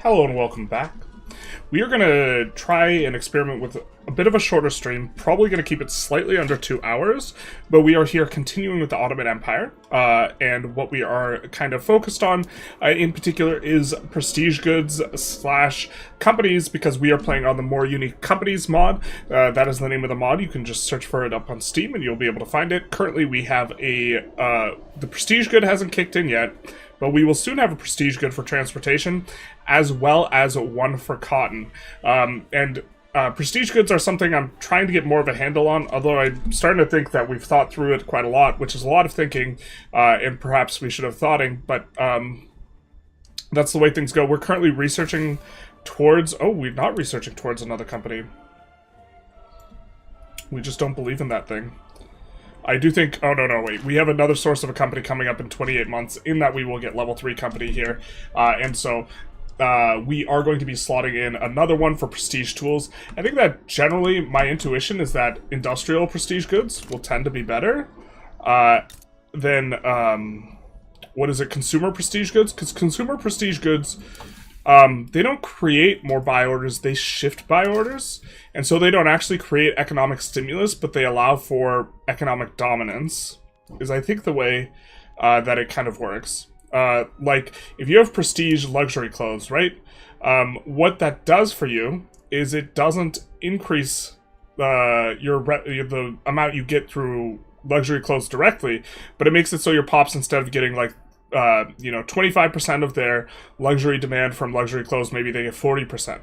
Hello and welcome back. We are going to try an experiment with a bit of a shorter stream, probably going to keep it slightly under 2 hours, but we are here continuing with the Ottoman Empire, and what we are kind of focused on in particular is prestige goods slash companies, because we are playing on the More Unique Companies mod. That is the name of the mod. You can just search for it up on Steam and you'll be able to find it. Currently we have the prestige good hasn't kicked in yet, but we will soon have a prestige good for transportation, as well as one for cotton. Prestige goods are something I'm trying to get more of a handle on, although I'm starting to think that we've thought through it quite a lot, which is a lot of thinking, and perhaps we should have thoughting, but that's the way things go. We're currently researching towards... Oh, we're not researching towards another company. We just don't believe in that thing. I do think... Oh, no, wait. We have another source of a company coming up in 28 months, in that we will get level 3 company here. And so we are going to be slotting in another one for prestige tools. I think that generally my intuition is that industrial prestige goods will tend to be better than, what is it, consumer prestige goods? Because consumer prestige goods... they don't create more buy orders, they shift buy orders. And so they don't actually create economic stimulus, but they allow for economic dominance, is I think the way that it kind of works. Like, if you have prestige luxury clothes, right? What that does for you is it doesn't increase the amount you get through luxury clothes directly, but it makes it so your pops, instead of getting like 25% of their luxury demand from luxury clothes, maybe they get 40%.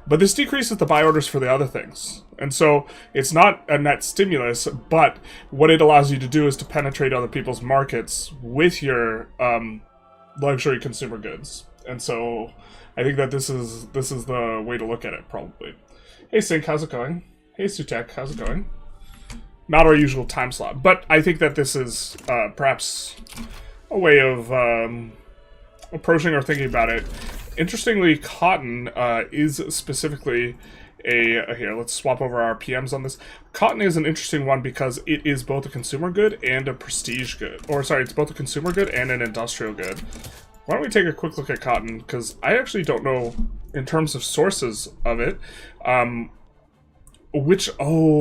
But this decreases the buy orders for the other things. And so it's not a net stimulus, but what it allows you to do is to penetrate other people's markets with your luxury consumer goods. And so I think that this is the way to look at it, probably. Hey Sync, how's it going? Hey Sutek, how's it going? Not our usual time slot, but I think that this is perhaps a way of approaching or thinking about it. Interestingly, cotton is specifically here, let's swap over our PMs on this. Cotton is an interesting one because it is both a consumer good and a prestige good. Or, sorry, it's both a consumer good and an industrial good. Why don't we take a quick look at cotton, because I actually don't know, in terms of sources of it, oh,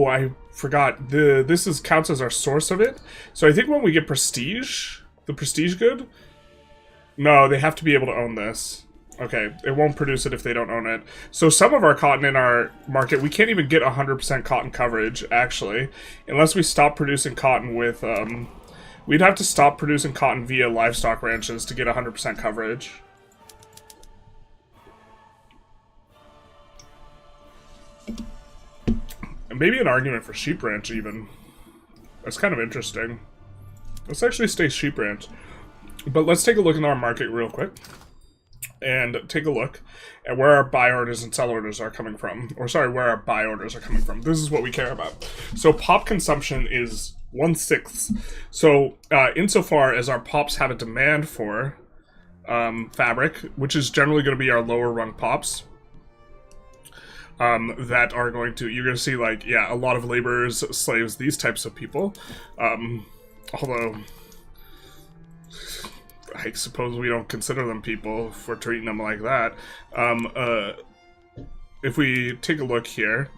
I forgot. This counts as our source of it. So I think when we get prestige... The prestige good? No, they have to be able to own this. Okay, it won't produce it if they don't own it. So some of our cotton in our market, we can't even get 100% cotton coverage, actually. Unless we stop producing cotton with, we'd have to stop producing cotton via livestock ranches to get 100% coverage. And maybe an argument for sheep ranch, even. That's kind of interesting. Let's actually stay sheep ranch. But let's take a look in our market real quick. And take a look at where our buy orders and sell orders are coming from. Or sorry, where our buy orders are coming from. This is what we care about. So pop consumption is 1/6. So insofar as our pops have a demand for fabric, which is generally going to be our lower rung pops, that are going to, you're going to see like, yeah, a lot of laborers, slaves, these types of people. Although, I suppose we don't consider them people for treating them like that. If we take a look here,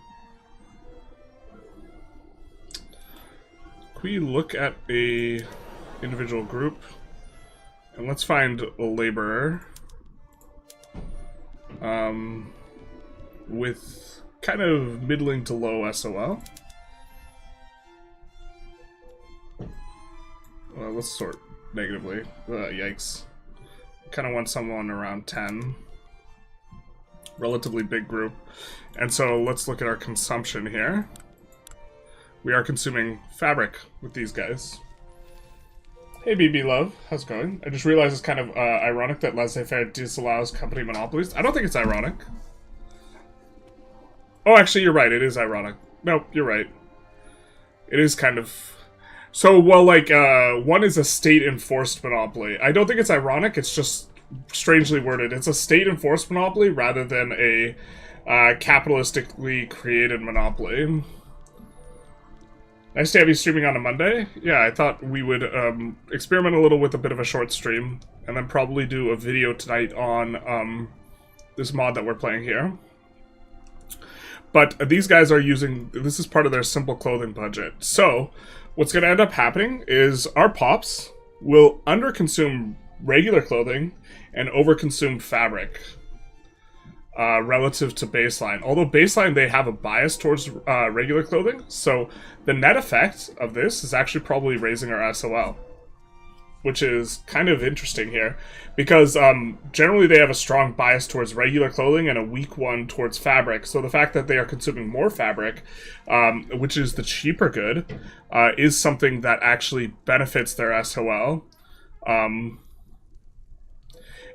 can we look at a individual group, and let's find a laborer with kind of middling to low SOL. Let's sort negatively. Yikes. Kind of want someone around 10. Relatively big group. And so let's look at our consumption here. We are consuming fabric with these guys. Hey BB Love, how's it going? I just realized it's kind of ironic that laissez-faire disallows company monopolies. I don't think it's ironic. Oh, actually, you're right. It is ironic. Nope, you're right. It is kind of... So, well, like, one is a state-enforced monopoly. I don't think it's ironic, it's just strangely worded. It's a state-enforced monopoly rather than a capitalistically created monopoly. Nice to have you streaming on a Monday. Yeah, I thought we would experiment a little with a bit of a short stream, and then probably do a video tonight on this mod that we're playing here. But these guys are using, this is part of their simple clothing budget. So what's going to end up happening is our pops will underconsume regular clothing and overconsume fabric relative to baseline. Although baseline, they have a bias towards regular clothing. So the net effect of this is actually probably raising our SOL, which is kind of interesting here, because generally they have a strong bias towards regular clothing and a weak one towards fabric. So the fact that they are consuming more fabric, which is the cheaper good, is something that actually benefits their SOL.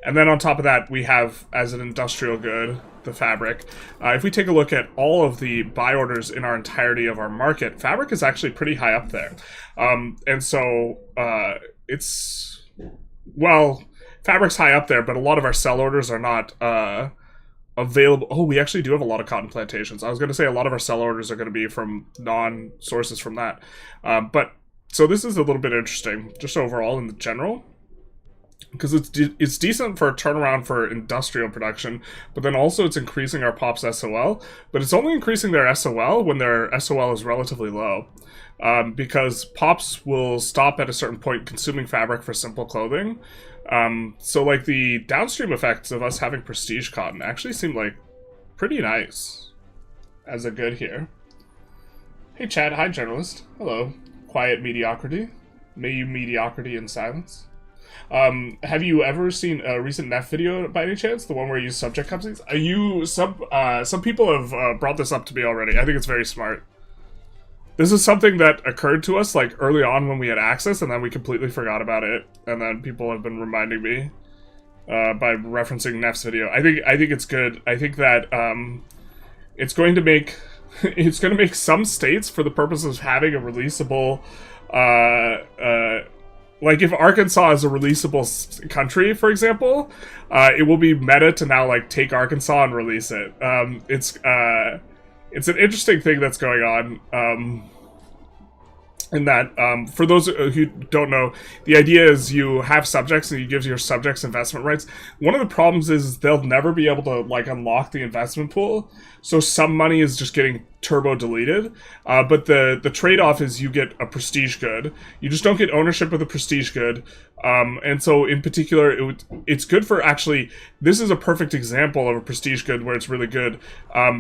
And then on top of that, we have, as an industrial good, the fabric. If we take a look at all of the buy orders in our entirety of our market, fabric is actually pretty high up there. And so it's, well, fabric's high up there, but a lot of our sell orders are not available. Oh, we actually do have a lot of cotton plantations. I was going to say a lot of our sell orders are going to be from non-sources from that. But, so this is a little bit interesting, just overall in the general. Because it's decent for a turnaround for industrial production, but then also it's increasing our POP's SOL, but it's only increasing their SOL when their SOL is relatively low. Because POPs will stop at a certain point consuming fabric for simple clothing. So like the downstream effects of us having prestige cotton actually seem like pretty nice as a good here. Hey Chad, hi journalist. Hello. Quiet mediocrity. May you mediocrity in silence. Have you ever seen a recent NEF video by any chance? The one where you use subject companies? Some people have brought this up to me already. I think it's very smart. This is something that occurred to us like early on when we had access, and then we completely forgot about it. And then people have been reminding me by referencing NEF's video. I think it's good. I think that it's going to make some states, for the purpose of having a releasable like, if Arkansas is a releasable country, for example, it will be meta to now, like, take Arkansas and release it. It's an interesting thing that's going on, in that, for those who don't know, the idea is you have subjects and you give your subjects investment rights. One of the problems is they'll never be able to, like, unlock the investment pool, so some money is just getting turbo deleted, but the trade-off is you get a prestige good. You just don't get ownership of the prestige good, and so in particular, it's good for, actually, this is a perfect example of a prestige good where it's really good,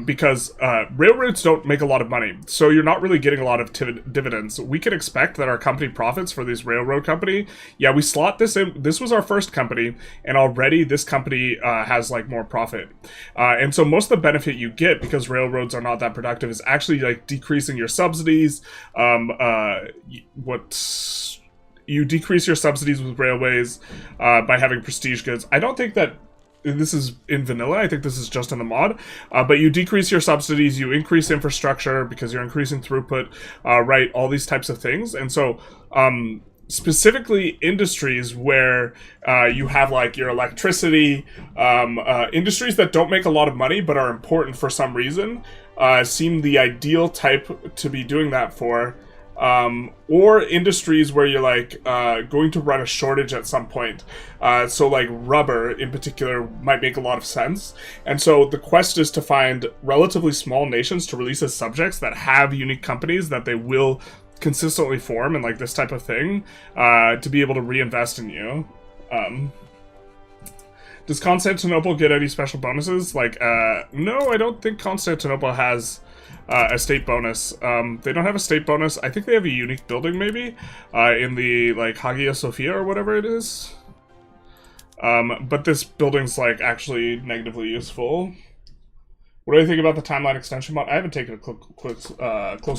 because railroads don't make a lot of money, so you're not really getting a lot of dividends. We can expect that our company profits for this railroad company, yeah, we slot this in, this was our first company, and already this company has, like, more profit. And so most of the benefit you get, because railroads are not that productive, is actually, like, decreasing your subsidies. You decrease your subsidies with railways by having prestige goods. I don't think that this is in vanilla. I think this is just in the mod. But you decrease your subsidies, you increase infrastructure because you're increasing throughput, right? All these types of things. And so, specifically industries where you have, like, your electricity, industries that don't make a lot of money but are important for some reason, seem the ideal type to be doing that for. Or industries where you're, like, going to run a shortage at some point. So, like, rubber, in particular, might make a lot of sense. And so the quest is to find relatively small nations to release as subjects that have unique companies that they will consistently form, and, like, this type of thing, to be able to reinvest in you. Does Constantinople get any special bonuses? Like, no, I don't think Constantinople has a state bonus. They don't have a state bonus. I think they have a unique building, maybe, in the, like, Hagia Sophia or whatever it is. But this building's, like, actually negatively useful. What do you think about the timeline extension mod? I haven't taken a close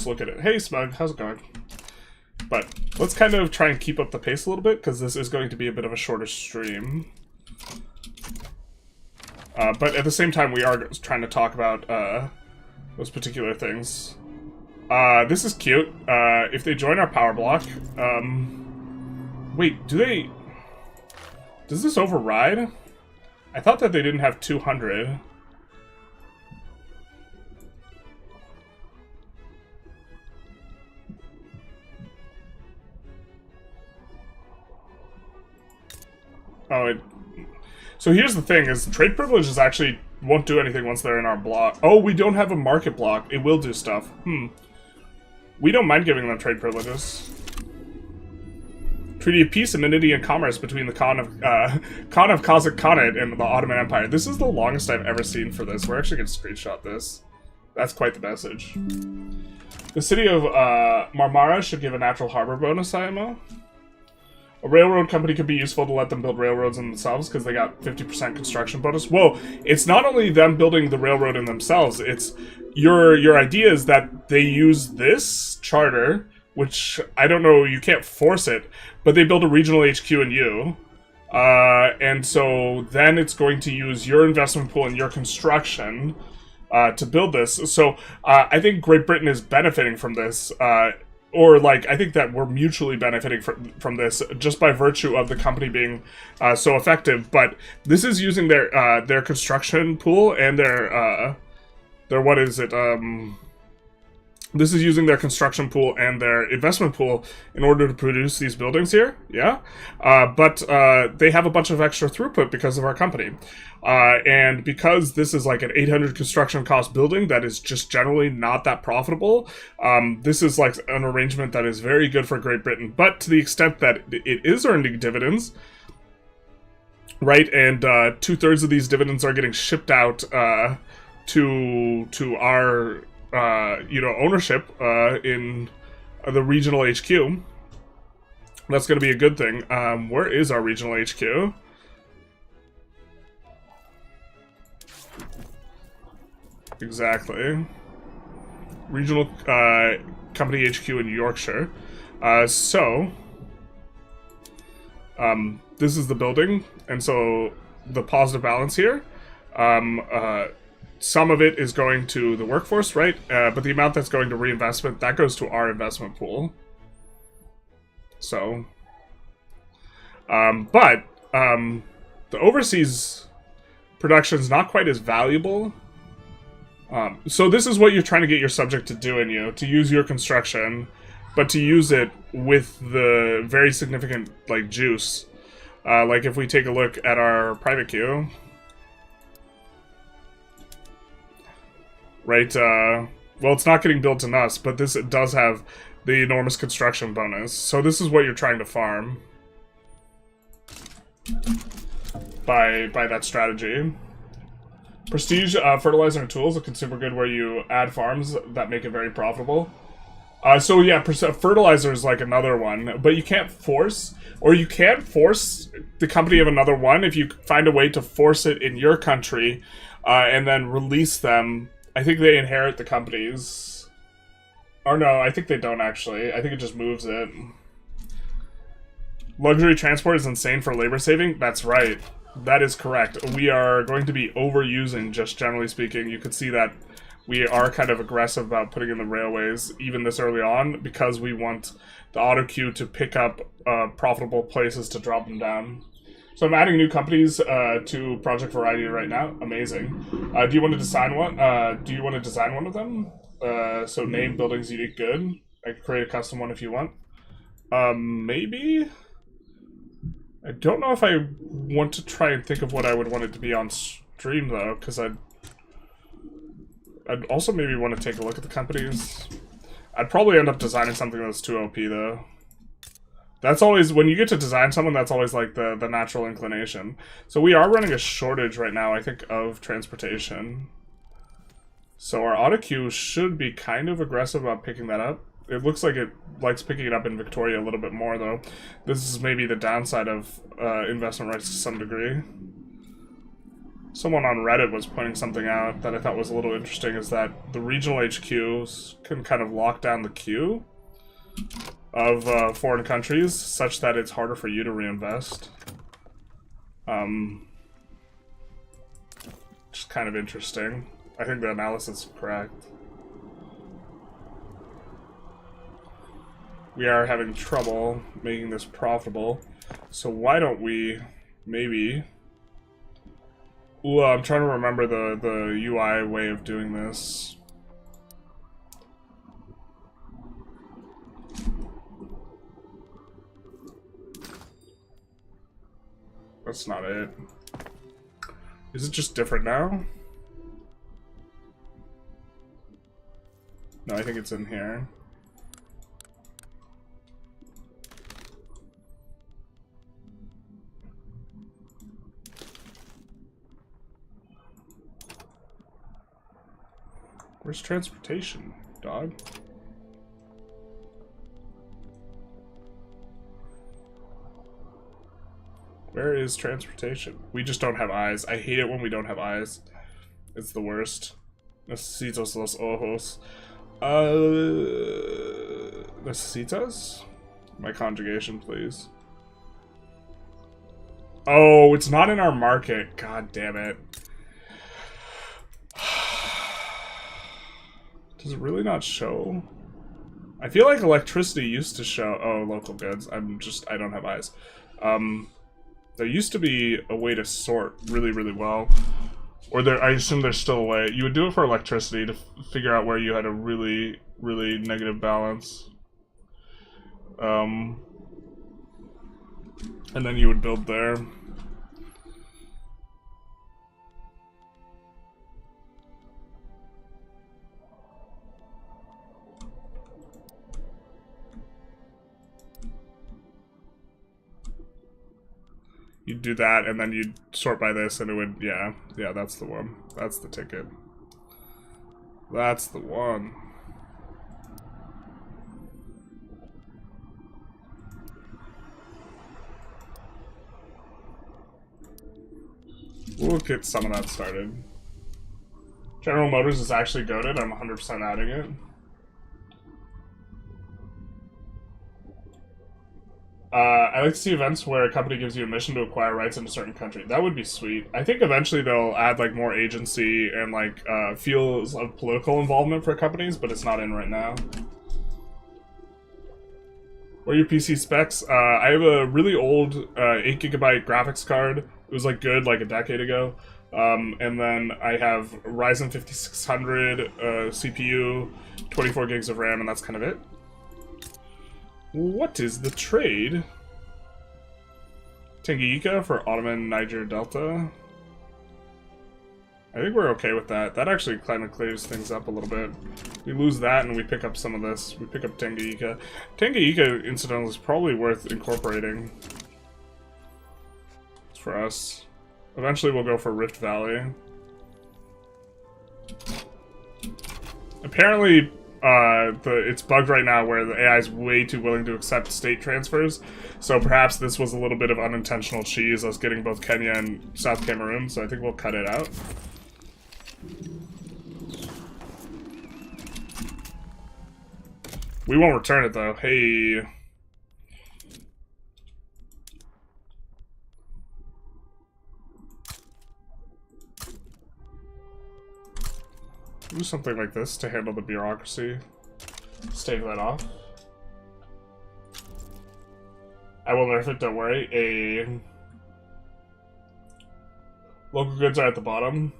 look at it. Hey, Smug, how's it going? But let's kind of try and keep up the pace a little bit, because this is going to be a bit of a shorter stream. But at the same time, we are trying to talk about those particular things. This is cute. If they join our power block... wait, do they... Does this override? I thought that they didn't have 200. Oh, So here's the thing, is trade privileges actually won't do anything once they're in our block. Oh, we don't have a market block. It will do stuff. We don't mind giving them trade privileges. Treaty of Peace, Amenity, and Commerce between the Khan of Kazakh Khanate and the Ottoman Empire. This is the longest I've ever seen for this. We're actually going to screenshot this. That's quite the message. The city of Marmara should give a natural harbor bonus, IMO. A railroad company could be useful to let them build railroads in themselves because they got 50% construction bonus. Whoa, it's not only them building the railroad in themselves, it's your idea is that they use this charter, which I don't know, you can't force it, but they build a regional HQ in you. And so then it's going to use your investment pool and your construction to build this. So I think Great Britain is benefiting from this. Or, like, I think that we're mutually benefiting from this just by virtue of the company being so effective. But this is using their construction pool and their what is it? This is using their construction pool and their investment pool in order to produce these buildings here, yeah? But they have a bunch of extra throughput because of our company. And because this is like an 800 construction cost building that is just generally not that profitable, this is like an arrangement that is very good for Great Britain. But to the extent that it is earning dividends, right? And 2/3 of these dividends are getting shipped out to our ownership in the regional HQ. That's going to be a good thing. Where is our regional HQ? Exactly. Regional company HQ in Yorkshire. This is the building, and so the positive balance here. Some of it is going to the workforce, right? But the amount that's going to reinvestment, that goes to our investment pool. So, the overseas production is not quite as valuable. So this is what you're trying to get your subject to do in you, to use your construction, but to use it with the very significant, like, juice. Like if we take a look at our private queue. Right, well, it's not getting built in us, but this does have the enormous construction bonus. So this is what you're trying to farm by that strategy. Prestige, fertilizer and tools, a consumer good where you add farms that make it very profitable. So yeah, fertilizer is like another one, but you can't force, or you can force the company of another one if you find a way to force it in your country, and then release them. I think they inherit the companies. Or no, I think they don't actually. I think it just moves it. Luxury transport is insane for labor saving? That's right. That is correct. We are going to be overusing, just generally speaking. You could see that we are kind of aggressive about putting in the railways, even this early on, because we want the auto queue to pick up profitable places to drop them down. So I'm adding new companies to Project Variety right now. Amazing. Do you want to design one? Do you want to design one of them? So name, buildings, unique, good. I can create a custom one if you want. Maybe? I don't know if I want to try and think of what I would want it to be on stream, though, because I'd also maybe want to take a look at the companies. I'd probably end up designing something that's too OP, though. That's always, when you get to design someone, that's always like the natural inclination. So we are running a shortage right now, I think, of transportation. So our auto queue should be kind of aggressive about picking that up. It looks like it likes picking it up in Victoria a little bit more, though. This is maybe the downside of investment rights to some degree. Someone on Reddit was pointing something out that I thought was a little interesting, is that the regional HQs can kind of lock down the queue of foreign countries, such that it's harder for you to reinvest. Just kind of interesting. I think the analysis is correct. We are having trouble making this profitable, so why don't we maybe... Ooh, I'm trying to remember the UI way of doing this. That's not it. Is it just different now? No, I think it's in here. Where's transportation, dog? Where is transportation? We just don't have eyes. I hate it when we don't have eyes. It's the worst. Necesitos los ojos. Necesitas? My conjugation, please. Oh, it's not in our market. God damn it. Does it really not show? I feel like electricity used to show. Oh, local goods. I don't have eyes. There used to be a way to sort really, really well. Or there, I assume there's still a way. You would do it for electricity to figure out where you had a really, really negative balance. And then you would build there. You'd do that, and then you'd sort by this, and it would, yeah, that's the one. That's the ticket. That's the one. We'll get some of that started. General Motors is actually goated. I'm 100% adding it. I like to see events where a company gives you a mission to acquire rights in a certain country. That would be sweet. I think eventually they'll add like more agency and like feels of political involvement for companies, but it's not in right now. What are your PC specs? I have a really old 8GB graphics card. It was like good like a decade ago. And then I have Ryzen 5600 CPU, 24 gigs of RAM, and that's kind of it. What is the trade? Tanganyika for Ottoman Niger Delta. I think we're okay with that. That actually kind of clears things up a little bit. We lose that and we pick up some of this. We pick up Tanganyika. Tanganyika, incidentally, is probably worth incorporating. It's for us. Eventually we'll go for Rift Valley. Apparently, it's bugged right now where the AI is way too willing to accept state transfers, so perhaps this was a little bit of unintentional cheese, us getting both Kenya and South Cameroon, so I think we'll cut it out. We won't return it though. Hey. Do something like this to handle the bureaucracy. Stave that off. I will nerf it, don't worry. Local goods are at the bottom.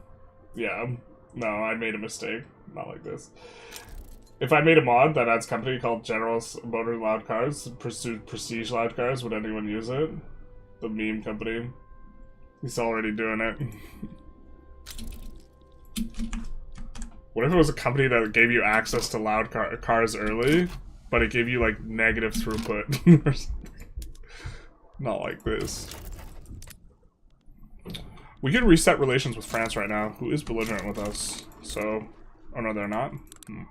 Yeah. No, I made a mistake. Not like this. If I made a mod that adds company called General Motors Loud Cars, Prestige Loud Cars, would anyone use it? The meme company. He's already doing it. What if it was a company that gave you access to loud cars early, but it gave you, like, negative throughput or something? Not like this. We could reset relations with France right now, who is belligerent with us. So, oh no, they're not? Not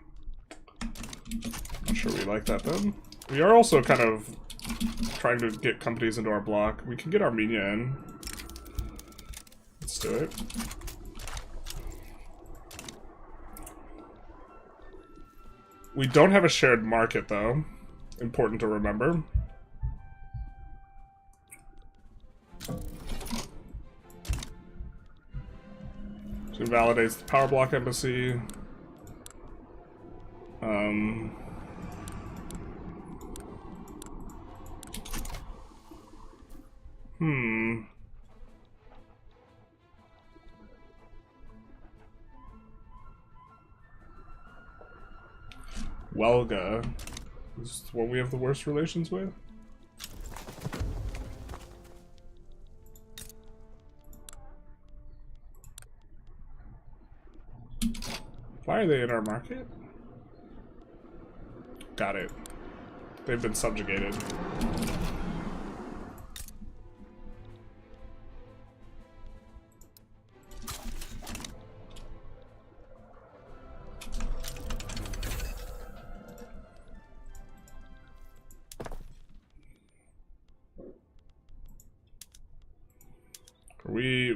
sure we like that then. We are also kind of trying to get companies into our block. We can get Armenia in. Let's do it. We don't have a shared market, though. Important to remember. So it validates the power block embassy. Welga is what we have the worst relations with. Why are they in our market? Got it. They've been subjugated.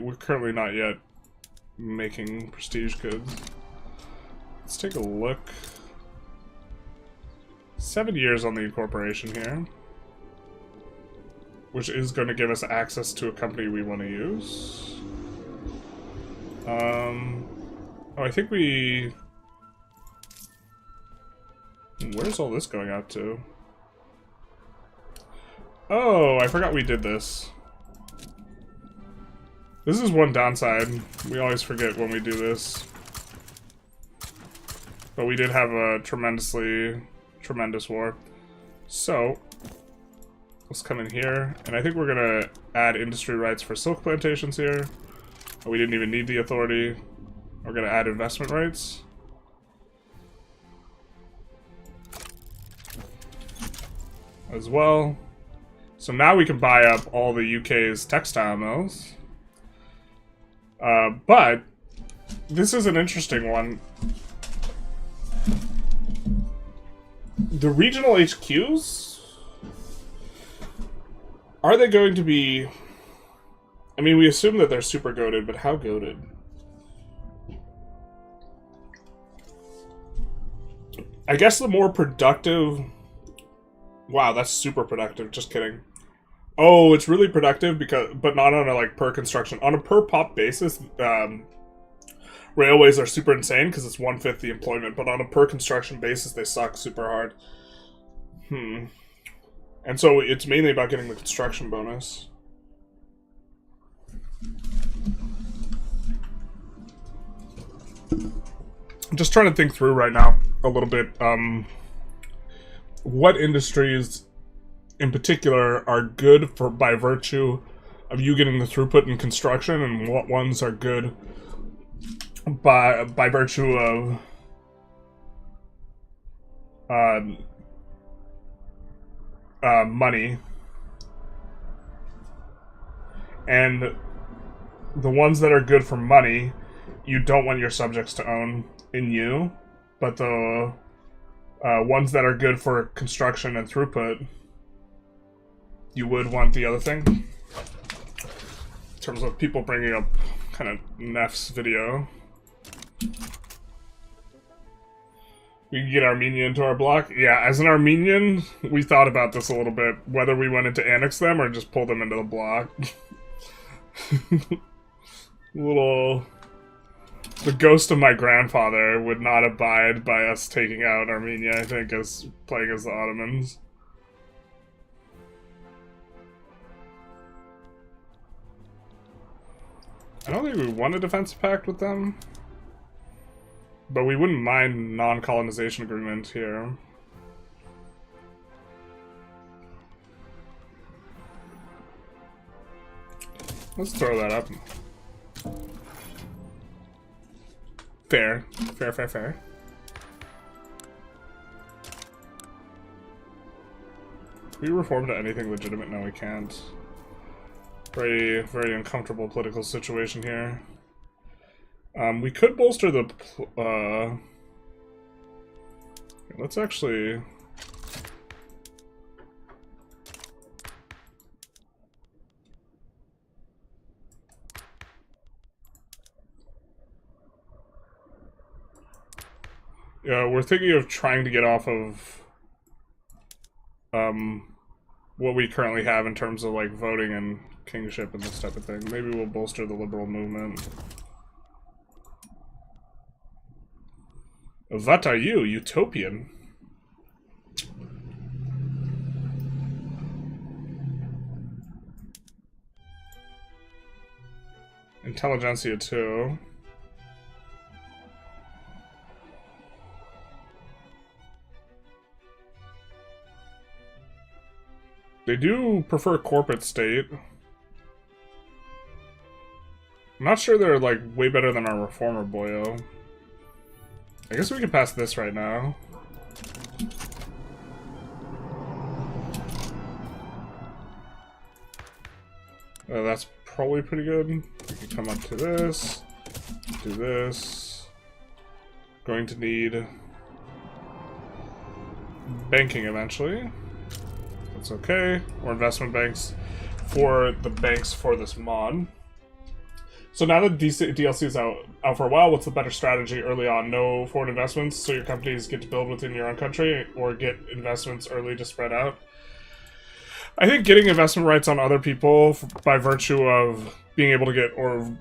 We're currently not yet making prestige goods. Let's take a look. 7 years on the incorporation here, which is going to give us access to a company we want to use. Oh, I think we... Where's all this going out to? Oh, I forgot we did this. This is one downside. We always forget when we do this. But we did have a tremendous war. So, let's come in here. And I think we're going to add industry rights for silk plantations here. We didn't even need the authority. We're going to add investment rights. As well. So now we can buy up all the UK's textile mills. But this is an interesting one. The regional HQs, are they going to be... I mean, we assume that they're super goated, but how goated? I guess the more productive... Wow, that's super productive, just kidding. Oh, it's really productive, but not on a like per construction. On a per pop basis, railways are super insane because it's 1/5 the employment, but on a per construction basis, they suck super hard. And so it's mainly about getting the construction bonus. I'm just trying to think through right now a little bit. What industries in particular are good for by virtue of you getting the throughput in construction, and what ones are good by virtue of money. And the ones that are good for money, you don't want your subjects to own in you, but the ones that are good for construction and throughput, you would want the other thing. In terms of people bringing up kind of Nef's video. We can get Armenia into our block. Yeah, as an Armenian, we thought about this a little bit, whether we wanted to annex them or just pull them into the block. The ghost of my grandfather would not abide by us taking out Armenia, I think, as playing as the Ottomans. I don't think we want a defense pact with them, but we wouldn't mind non-colonization agreement here. Let's throw that up. Fair. Fair, fair, fair. Can we reform to anything legitimate? No, we can't. Very, very uncomfortable political situation here. We could bolster the... let's actually... Yeah, we're thinking of trying to get off of what we currently have in terms of like voting and kingship and this type of thing. Maybe we'll bolster the liberal movement. What are you, utopian? Intelligentsia too. They do prefer corporate state. I'm not sure they're like way better than our reformer boyo. I guess we can pass this right now. That's probably pretty good. We can come up to this, do this. Going to need banking eventually. That's okay. Or investment banks for the banks for this mod. So now that DLC is out for a while, what's the better strategy early on? No foreign investments, so your companies get to build within your own country, or get investments early to spread out? I think getting investment rights on other people by virtue of being able to get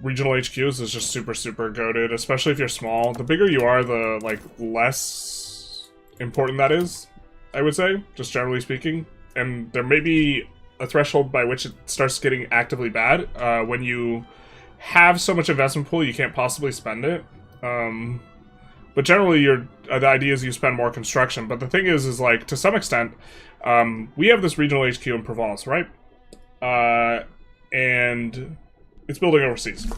regional HQs is just super, super goated, especially if you're small. The bigger you are, the less important that is, I would say, just generally speaking. And there may be a threshold by which it starts getting actively bad when you have so much investment pool you can't possibly spend it. But generally, the idea is you spend more construction. But the thing is like, to some extent, we have this regional HQ in Provence, right? And it's building overseas.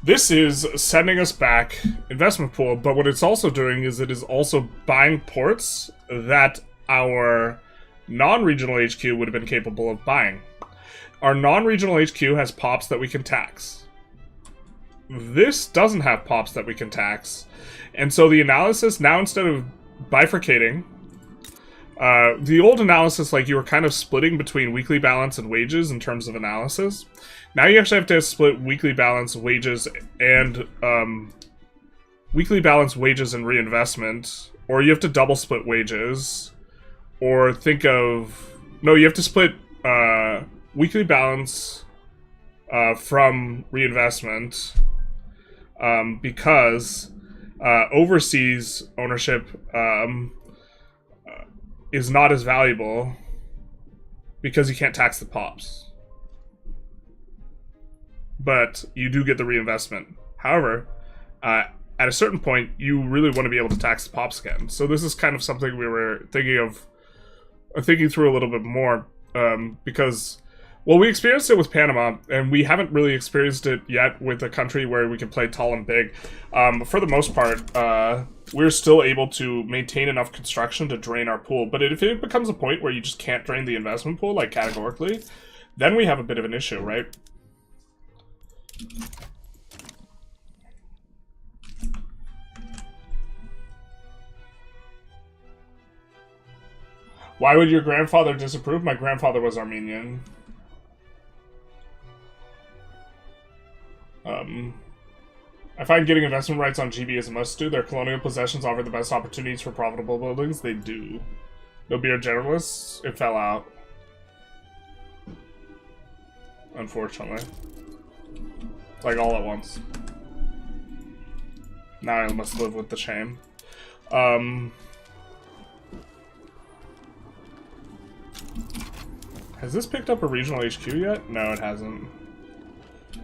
This is sending us back investment pool, but what it's also doing is it is also buying ports that our non-regional HQ would have been capable of buying. Our non-regional HQ has pops that we can tax. This doesn't have pops that we can tax. And so the analysis, now instead of bifurcating, the old analysis, like, you were kind of splitting between weekly balance and wages in terms of analysis. Now you actually have to split weekly balance, wages, and weekly balance, wages, and reinvestment. Or you have to double split wages. Or think of... No, you have to split weekly balance from reinvestment because overseas ownership is not as valuable because you can't tax the pops. But you do get the reinvestment. However, at a certain point, you really want to be able to tax the pops again. So this is kind of something we were thinking through a little bit more, because, well, we experienced it with Panama, and we haven't really experienced it yet with a country where we can play tall and big. For the most part, we're still able to maintain enough construction to drain our pool. But if it becomes a point where you just can't drain the investment pool, like categorically, then we have a bit of an issue, right? Why would your grandfather disapprove? My grandfather was Armenian. I find getting investment rights on GB is a must-do. Their colonial possessions offer the best opportunities for profitable buildings. They do. No beer generalists? It fell out. Unfortunately. Like, all at once. Now I must live with the shame. Has this picked up a regional HQ yet? No, it hasn't.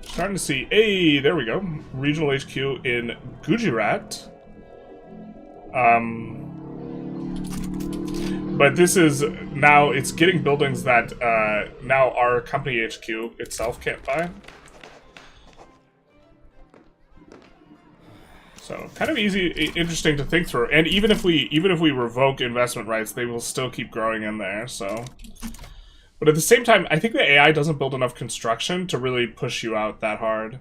Starting to see... Hey, there we go. Regional HQ in Gujarat. But this is... Now, it's getting buildings that now our company HQ itself can't buy. So, kind of interesting to think through. And even if we revoke investment rights, they will still keep growing in there, so... But at the same time, I think the AI doesn't build enough construction to really push you out that hard.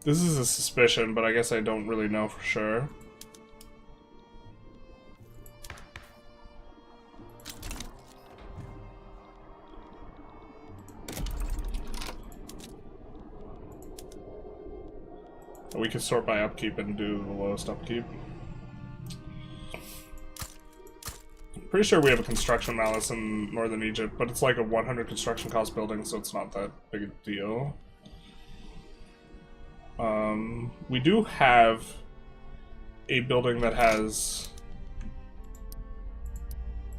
This is a suspicion, but I guess I don't really know for sure. We could sort by upkeep and do the lowest upkeep. Pretty sure we have a construction malice in northern Egypt, but it's like a 100 construction cost building, so it's not that big a deal. We do have a building that has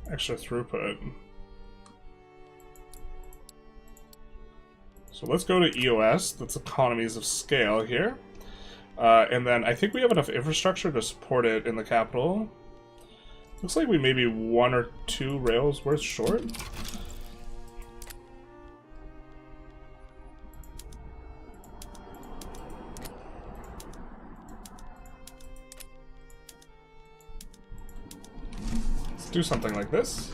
extra throughput. So let's go to EOS, that's economies of scale here. And then I think we have enough infrastructure to support it in the capital. Looks like we may be 1 or 2 rails worth short. do something like this.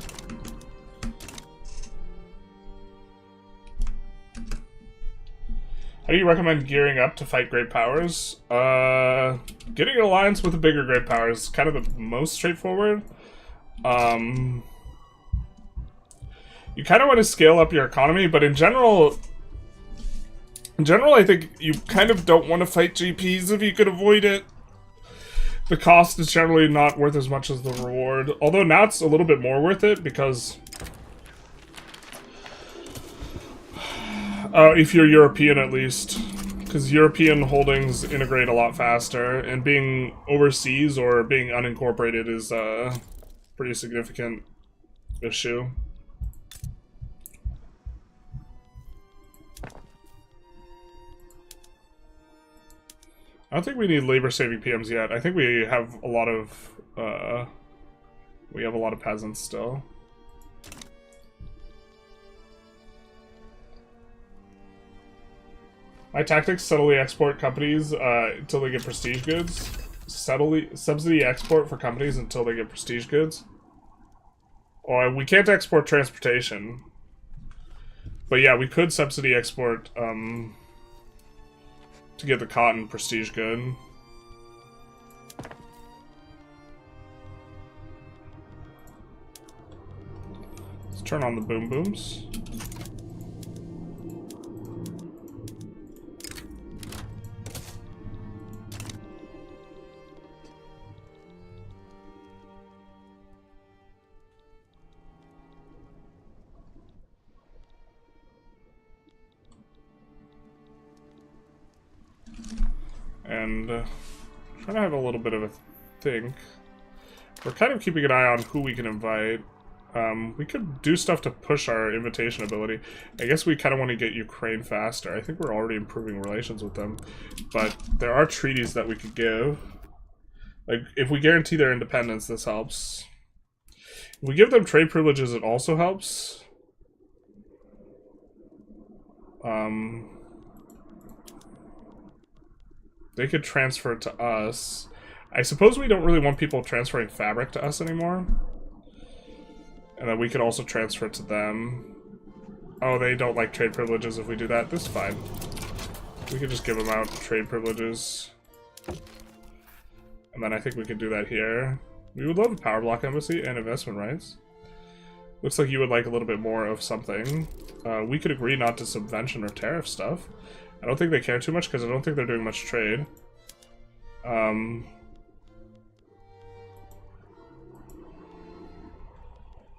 How do you recommend gearing up to fight great powers? Getting an alliance with a bigger great power is kind of the most straightforward. You kind of want to scale up your economy, but in general, I think you kind of don't want to fight GPs if you could avoid it. The cost is generally not worth as much as the reward. Although now it's a little bit more worth it because... if you're European at least. Because European holdings integrate a lot faster, and being overseas or being unincorporated is a pretty significant issue. I don't think we need labor-saving PMs yet. I think we have a lot of peasants still. My tactics: subtly export companies until they get prestige goods. Subsidy export for companies until they get prestige goods. Or we can't export transportation. But yeah, we could subsidy export to get the cotton prestige good. Let's turn on the boom booms. And trying to have a little bit of a think. We're kind of keeping an eye on who we can invite. We could do stuff to push our invitation ability. I guess we kind of want to get Ukraine faster. I think we're already improving relations with them. But there are treaties that we could give. Like, if we guarantee their independence, this helps. If we give them trade privileges, it also helps. They could transfer to us. I suppose we don't really want people transferring fabric to us anymore. And then we could also transfer to them. Oh, they don't like trade privileges if we do that. This is fine. We could just give them out trade privileges. And then I think we could do that here. We would love a power block embassy and investment rights. Looks like you would like a little bit more of something. We could agree not to subvention or tariff stuff. I don't think they care too much because I don't think they're doing much trade.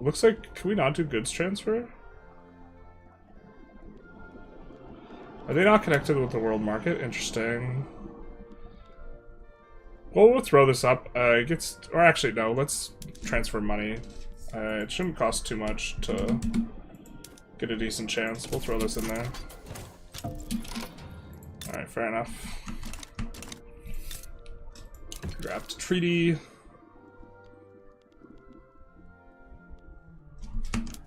Looks like, can we not do goods transfer? Are they not connected with the world market? Interesting. Well, we'll throw this up. It gets, or actually no, let's transfer money. It shouldn't cost too much to get a decent chance. We'll throw this in there. Alright, fair enough. Draft treaty.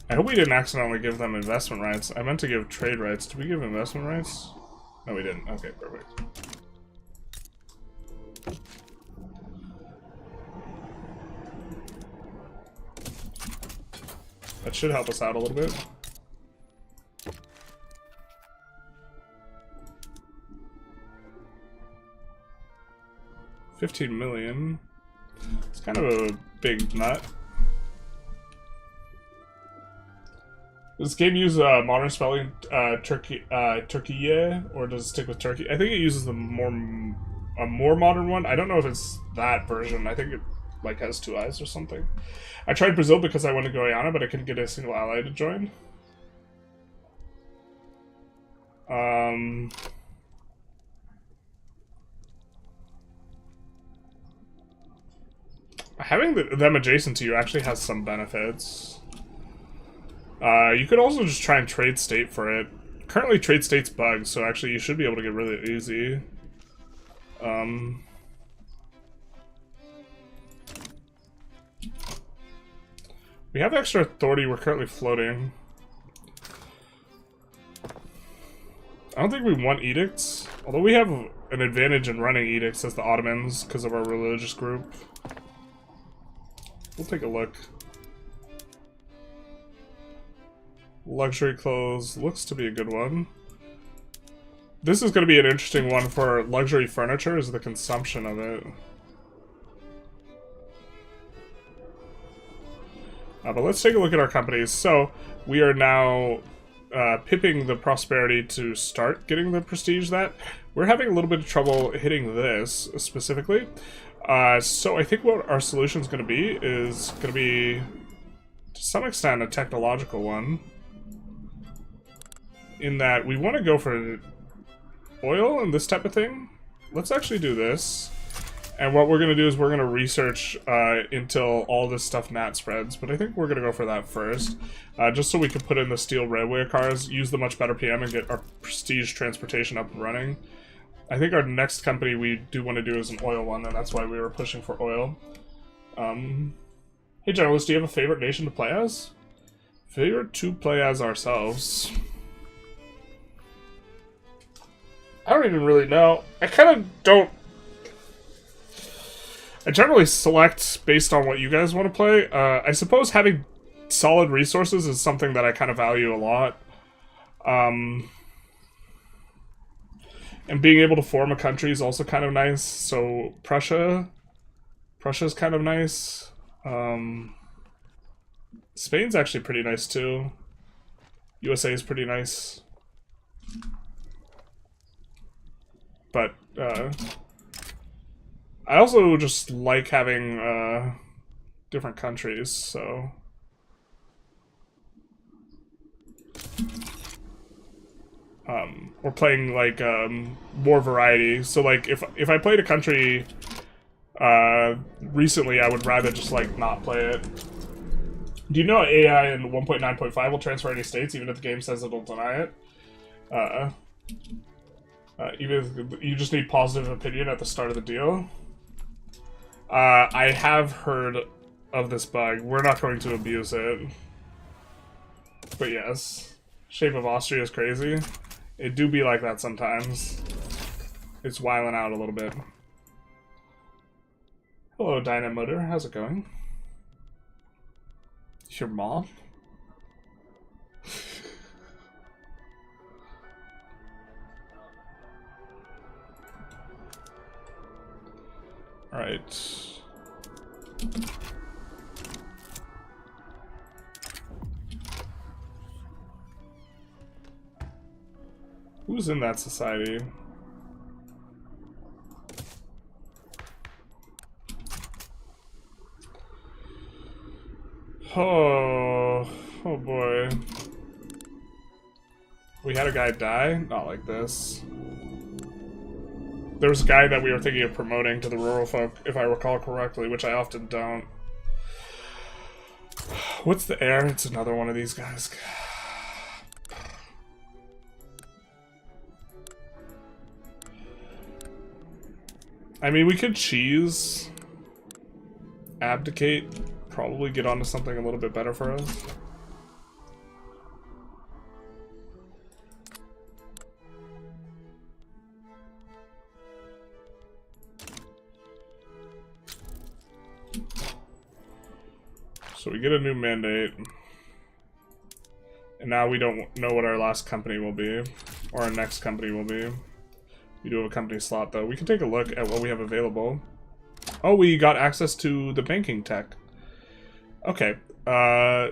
I hope we didn't accidentally give them investment rights. I meant to give trade rights. Did we give investment rights? No, we didn't. Okay, perfect. That should help us out a little bit. $15 million. It's kind of a big nut. Does this game use modern spelling Turkey, or does it stick with Turkey? I think it uses the more modern one. I don't know if it's that version. I think it like has 2 eyes or something. I tried Brazil because I went to Guyana, but I couldn't get a single ally to join. Having them adjacent to you actually has some benefits. You could also just try and trade state for it. Currently trade state's bugged, so actually you should be able to get really easy. We have extra authority, we're currently floating. I don't think we want edicts, although we have an advantage in running edicts as the Ottomans because of our religious group. We'll take a look. Luxury clothes looks to be a good one. This is going to be an interesting one for luxury furniture, is the consumption of it. But let's take a look at our companies. So, we are now pipping the prosperity to start getting the prestige that. We're having a little bit of trouble hitting this, specifically. So I think what our solution is going to be to some extent, a technological one. In that we want to go for oil and this type of thing. Let's actually do this. And what we're going to do is we're going to research until all this stuff nat spreads. But I think we're going to go for that first. Just so we can put in the steel railway cars, use the much better PM, and get our prestige transportation up and running. I think our next company we do want to do is an oil one, and that's why we were pushing for oil. Hey, Generalist, do you have a favorite nation to play as? Favorite to play as ourselves? I don't even really know. I kind of don't... I generally select based on what you guys want to play. I suppose having solid resources is something that I kind of value a lot. And being able to form a country is also kind of nice. So Prussia's kind of nice. Spain's actually pretty nice too. USA is pretty nice. But I also just like having different countries, so... Or playing, like, more variety. So, like, if I played a country recently, I would rather just, like, not play it. Do you know AI in 1.9.5 will transfer any states, even if the game says it'll deny it? Even if you just need positive opinion at the start of the deal. I have heard of this bug. We're not going to abuse it. But yes. Shape of Austria is crazy. It do be like that sometimes. It's wiling out a little bit. Hello, Dynamotor. How's it going? Your mom? Alright. Who's in that society? Oh boy. We had a guy die? Not like this. There was a guy that we were thinking of promoting to the rural folk, if I recall correctly, which I often don't. What's the heir? It's another one of these guys. I mean, we could cheese, abdicate, probably get onto something a little bit better for us. So we get a new mandate. And now we don't know what our last company will be, or our next company will be. We do have a company slot, though. We can take a look at what we have available. Oh, we got access to the banking tech. Okay.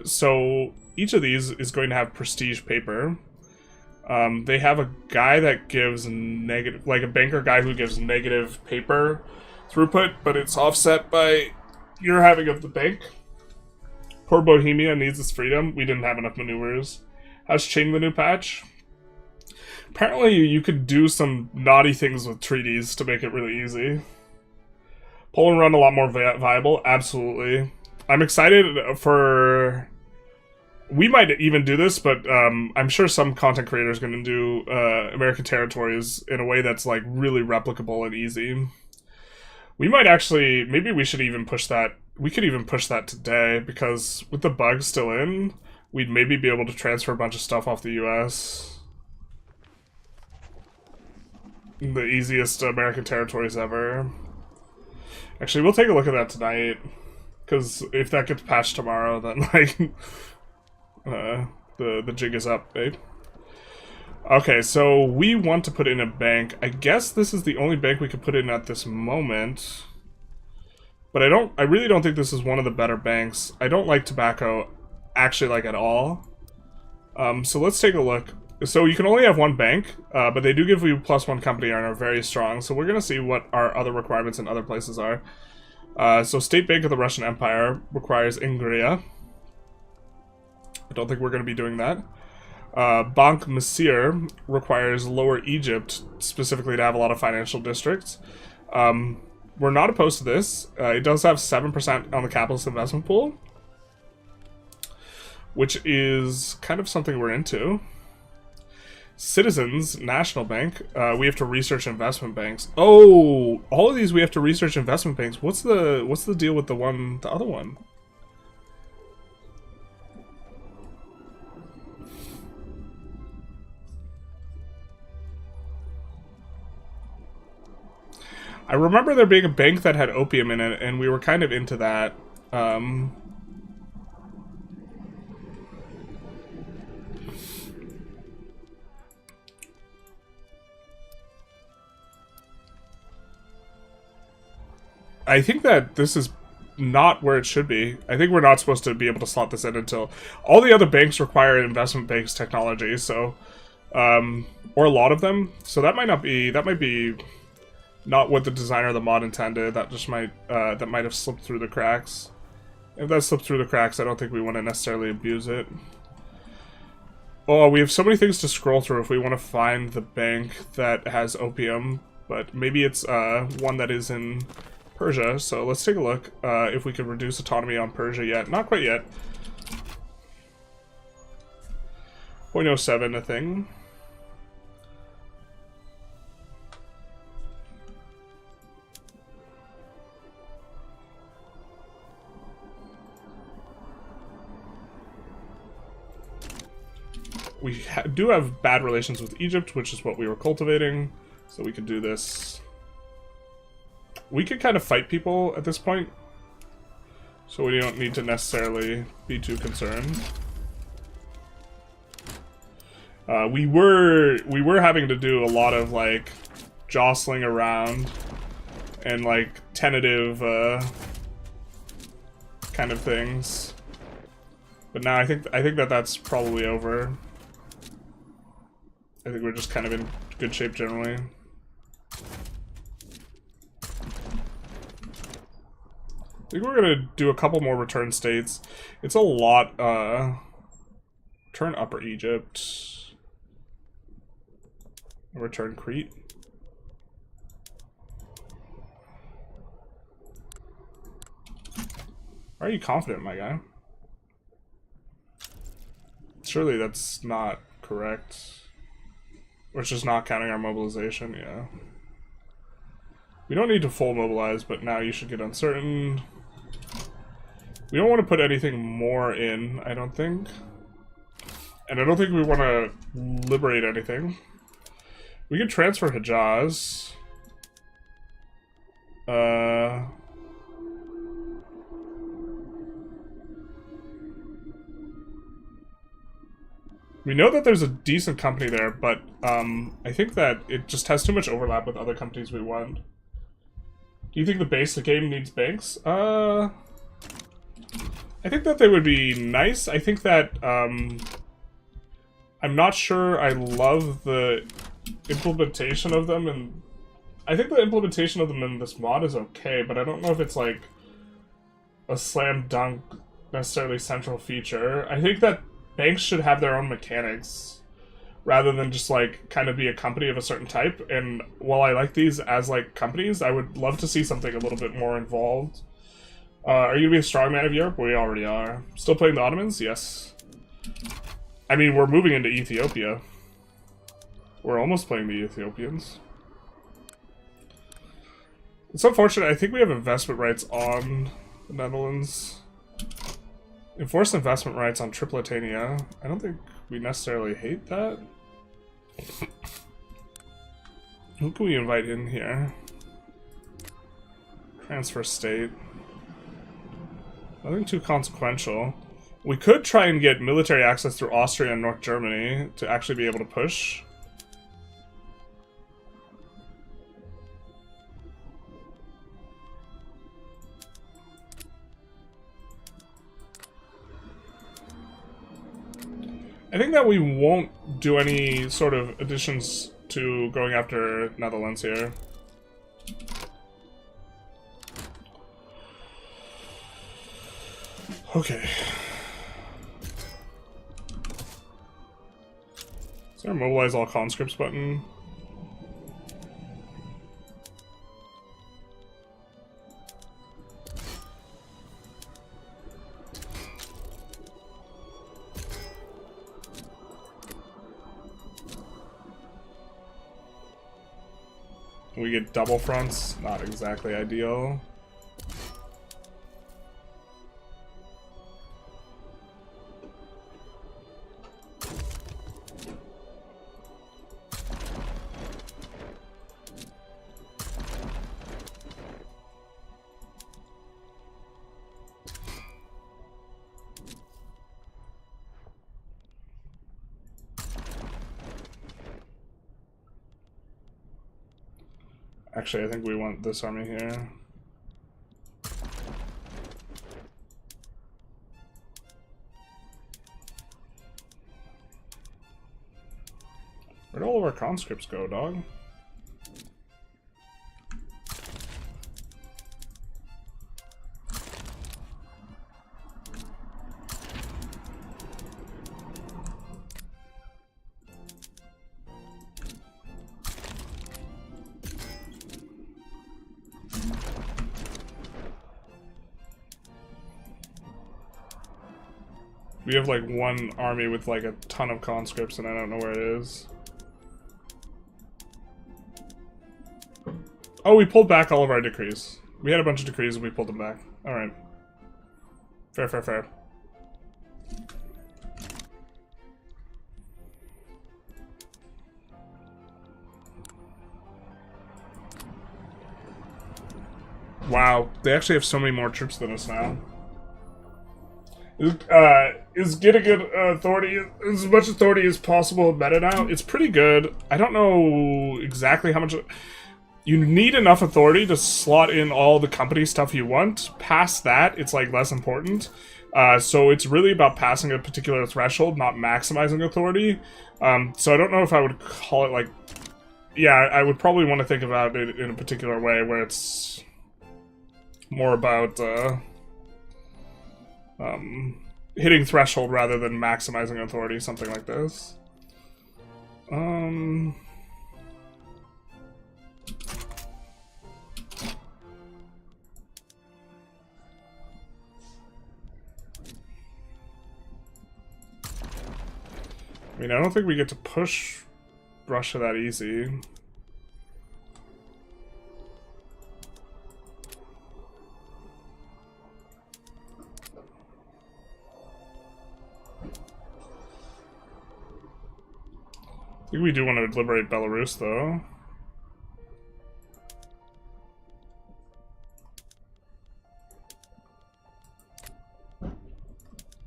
So each of these is going to have prestige paper. They have a guy that gives negative, like a banker guy who gives negative paper throughput, but it's offset by your having of the bank. Poor Bohemia needs its freedom. We didn't have enough maneuvers. How's Ching the new patch? Apparently, you could do some naughty things with treaties to make it really easy. Poland run a lot more viable, absolutely. I'm excited for... We might even do this, but I'm sure some content creators are going to do American territories in a way that's like really replicable and easy. We might actually... Maybe we should even push that... We could even push that today, because with the bugs still in, we'd maybe be able to transfer a bunch of stuff off the US. The easiest American territories ever. Actually, we'll take a look at that tonight. Because if that gets patched tomorrow, then, like... The jig is up, babe. Okay, so we want to put in a bank. I guess this is the only bank we could put in at this moment. But I really don't think this is one of the better banks. I don't like tobacco, actually, like, at all. So let's take a look. So you can only have one bank, but they do give you +1 company and are very strong. So we're going to see what our other requirements in other places are. So State Bank of the Russian Empire requires Ingria. I don't think we're going to be doing that. Banque Messire requires Lower Egypt, specifically to have a lot of financial districts. We're not opposed to this. It does have 7% on the capitalist investment pool, which is kind of something we're into. Citizens National Bank. We have to research investment banks. Oh, all of these we have to research investment banks. What's the deal with the other one? I remember there being a bank that had opium in it, and we were kind of into that. I think that this is not where it should be. I think we're not supposed to be able to slot this in until all the other banks require investment banks technology, so or a lot of them. So that might be not what the designer of the mod intended. That just might have slipped through the cracks. If that slipped through the cracks, I don't think we want to necessarily abuse it. Oh, we have so many things to scroll through if we want to find the bank that has opium, but maybe it's one that is in Persia. So let's take a look if we could reduce autonomy on Persia yet. Not quite yet. 0.07 a thing. We do have bad relations with Egypt, which is what we were cultivating, so we could do this. We could kind of fight people at this point, so we don't need to necessarily be too concerned. We were having to do a lot of like jostling around and like tentative kind of things, but now I think that that's probably over. I think we're just kind of in good shape generally. I think we're gonna do a couple more return states. It's a lot. Return Upper Egypt. Return Crete. Why are you confident, my guy? Surely that's not correct. We're just not counting our mobilization, yeah. We don't need to full mobilize, but now you should get uncertain. We don't want to put anything more in, I don't think. And I don't think we want to liberate anything. We can transfer Hejaz. We know that there's a decent company there, but I think that it just has too much overlap with other companies we want. Do you think the basic game needs banks? I think that they would be nice. I think that I'm not sure I love the implementation of them, and I think the implementation of them in this mod is okay, but I don't know if it's like a slam dunk necessarily central feature. I think that banks should have their own mechanics rather than just like kind of be a company of a certain type, and while I like these as like companies, I would love to see something a little bit more involved. Are you gonna be a strongman of Europe? We already are. Still playing the Ottomans? Yes. I mean, we're moving into Ethiopia. We're almost playing the Ethiopians. It's unfortunate. I think we have investment rights on the Netherlands. Enforced investment rights on Tripolitania. I don't think we necessarily hate that. Who can we invite in here? Transfer state. Nothing too consequential. We could try and get military access through Austria and North Germany to actually be able to push. I think that we won't do any sort of additions to going after Netherlands here. Okay. Is there a mobilize all conscripts button? We get double fronts, not exactly ideal. Actually, I think we want this army here. Where'd all of our conscripts go, dog? We have like one army with like a ton of conscripts and I don't know where it is. Oh, we pulled back all of our decrees. We had a bunch of decrees and we pulled them back. Alright. Fair, fair, fair. Wow, they actually have so many more troops than us now. Is getting good authority, as much authority as possible meta now? It's pretty good. I don't know exactly how much... You need enough authority to slot in all the company stuff you want. Past that, it's like less important. So it's really about passing a particular threshold, not maximizing authority. So I don't know if I would call it like... Yeah, I would probably want to think about it in a particular way where it's more about... hitting threshold rather than maximizing authority, something like this. I mean, I don't think we get to push Russia that easy. I think we do want to liberate Belarus, though.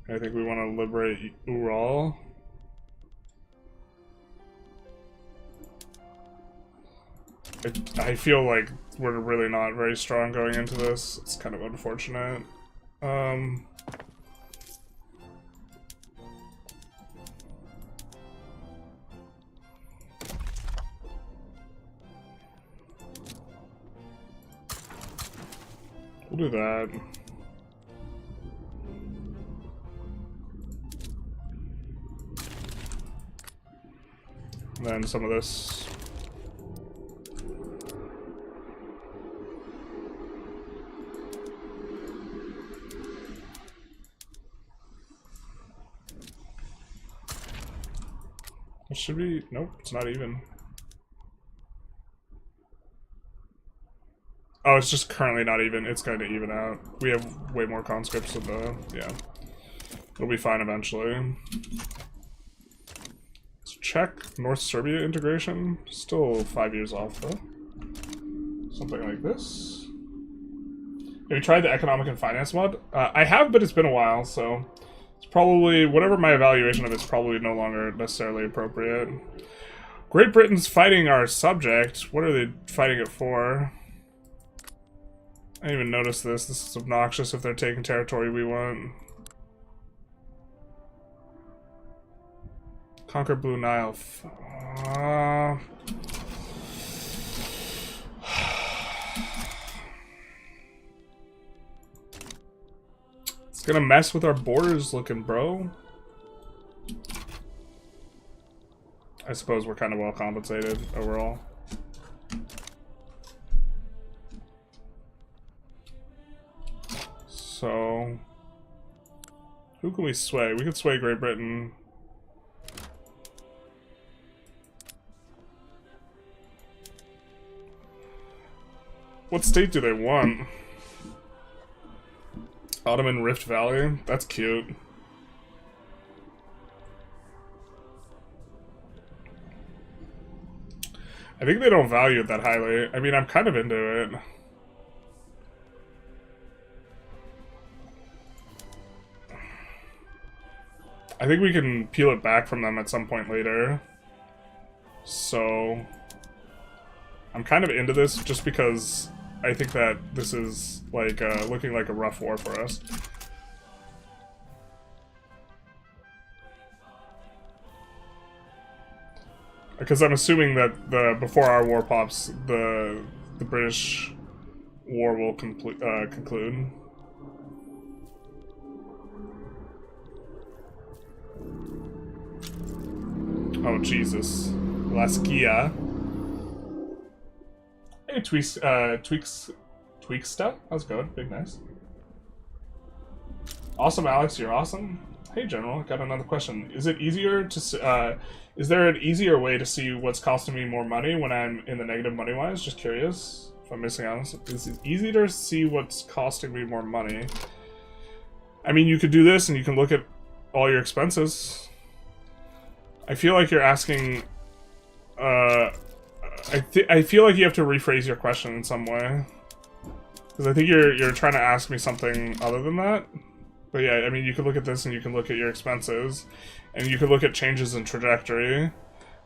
I think we want to liberate Ural. I feel like we're really not very strong going into this. It's kind of unfortunate. We'll do that. And then some of this. It should be... Nope, it's not even. Oh, it's just currently not even. It's going to even out. We have way more conscripts than the... Yeah. It'll be fine eventually. Let's check North Serbia integration. Still 5 years off, though. Something like this. Have you tried the economic and finance mod? I have, but it's been a while, so... It's probably, whatever my evaluation of it's probably no longer necessarily appropriate. Great Britain's fighting our subject. What are they fighting it for? I didn't even notice this. This is obnoxious if they're taking territory we want. Conquer Blue Nile. It's gonna mess with our borders looking, bro. I suppose we're kind of well compensated overall. So, who can we sway? We could sway Great Britain. What state do they want? Ottoman Rift Valley? That's cute. I think they don't value it that highly. I mean, I'm kind of into it. I think we can peel it back from them at some point later. So, I'm kind of into this just because I think that this is like looking like a rough war for us. Because I'm assuming that before our war pops, the British war will conclude. Oh Jesus, Laskia. Hey, Tweaksta. How's it going? Big nice. Awesome, Alex. You're awesome. Hey, General. Got another question. Is it easier to is there an easier way to see what's costing me more money when I'm in the negative money-wise? Just curious if I'm missing out. Is it easy to see what's costing me more money? I mean, you could do this and you can look at all your expenses. I feel like you're asking. I feel like you have to rephrase your question in some way, because I think you're trying to ask me something other than that. But yeah, I mean, you could look at this and you can look at your expenses, and you could look at changes in trajectory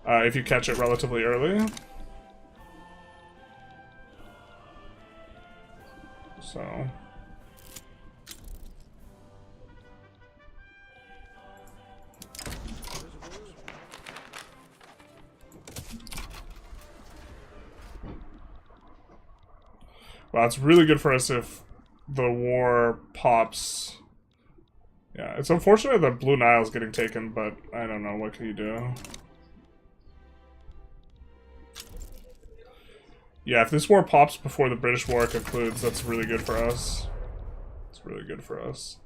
if you catch it relatively early. So. Well, it's really good for us if the war pops. Yeah, it's unfortunate that Blue Nile's getting taken, but I don't know, what can you do? Yeah, if this war pops before the British war concludes, that's really good for us. It's really good for us.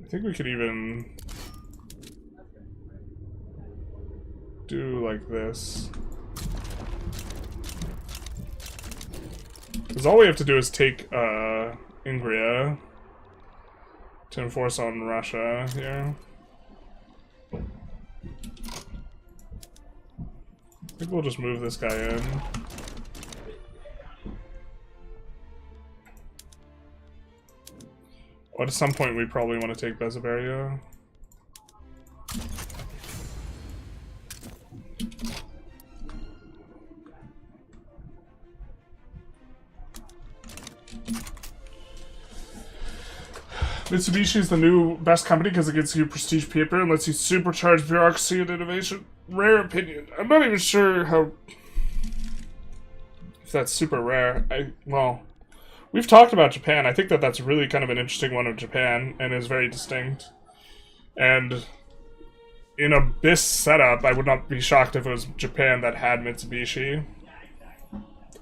I think we could even do like this. Because all we have to do is take Ingria to enforce on Russia here. I think we'll just move this guy in. At some point we probably want to take Bezaberia. Mitsubishi is the new best company because it gives you prestige paper and lets you supercharge bureaucracy and innovation. Rare opinion. I'm not even sure how... if that's super rare. Well, we've talked about Japan. I think that that's really kind of an interesting one of Japan and is very distinct. And in a BIS setup, I would not be shocked if it was Japan that had Mitsubishi.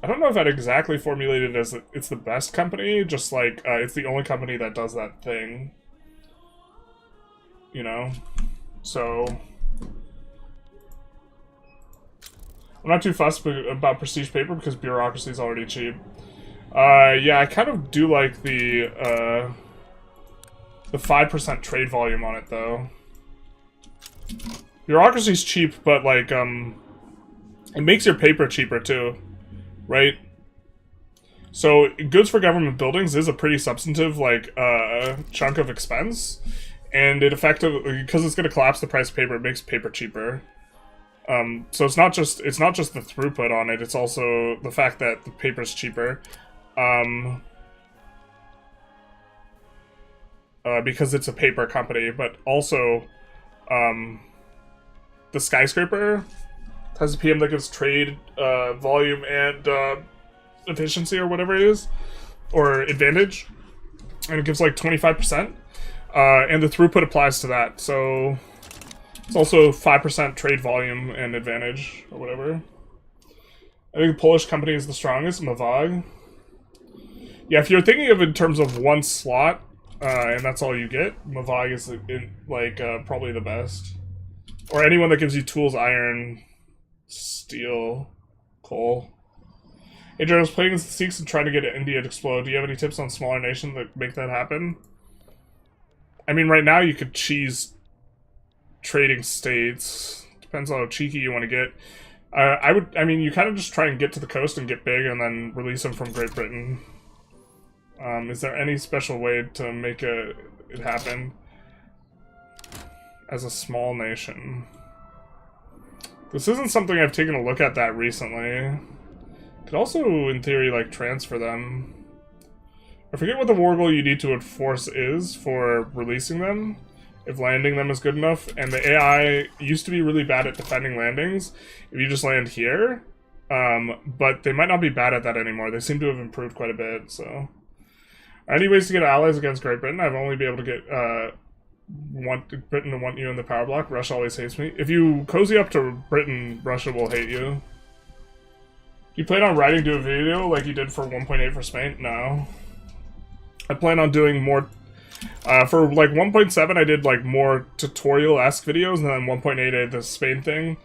I don't know if I'd exactly formulate it as it's the best company, just like it's the only company that does that thing. You know? So I'm not too fussed about prestige paper because bureaucracy is already cheap. Yeah, I kind of do like the 5% trade volume on it though. Bureaucracy's cheap, but like it makes your paper cheaper too. Right? So goods for government buildings is a pretty substantive like chunk of expense, and it effectively, because it's going to collapse the price of paper, it makes paper cheaper. So it's not just the throughput on it; it's also the fact that the paper's cheaper, because it's a paper company. But also, the skyscraper has a PM that gives trade volume and efficiency or whatever it is, or advantage, and it gives like 25%, and the throughput applies to that. So it's also 5% trade volume and advantage, or whatever. I think the Polish company is the strongest, Mavag. Yeah, if you're thinking of it in terms of one slot, and that's all you get, Mavag is probably the best. Or anyone that gives you tools, iron, steel, coal. Adrian was playing against the Sikhs and trying to get India to explode. Do you have any tips on smaller nations that make that happen? I mean, right now you could cheese trading states. Depends on how cheeky you want to get. You kind of just try and get to the coast and get big and then release them from Great Britain. Is there any special way to make it happen as a small nation? This isn't something I've taken a look at that recently. Could also, in theory, like, transfer them. I forget what the war goal you need to enforce is for releasing them, if landing them is good enough, and the AI used to be really bad at defending landings if you just land here, but they might not be bad at that anymore. They seem to have improved quite a bit, so... Any ways to get allies against Great Britain? I've only been able to get, Britain to want you in the power block. Russia always hates me. If you cozy up to Britain, Russia will hate you. You plan on writing to a video like you did for 1.8 for Spain? No. I plan on doing more... for, like, 1.7, I did, like, more tutorial-esque videos, and then 1.8, I did the Spain thing.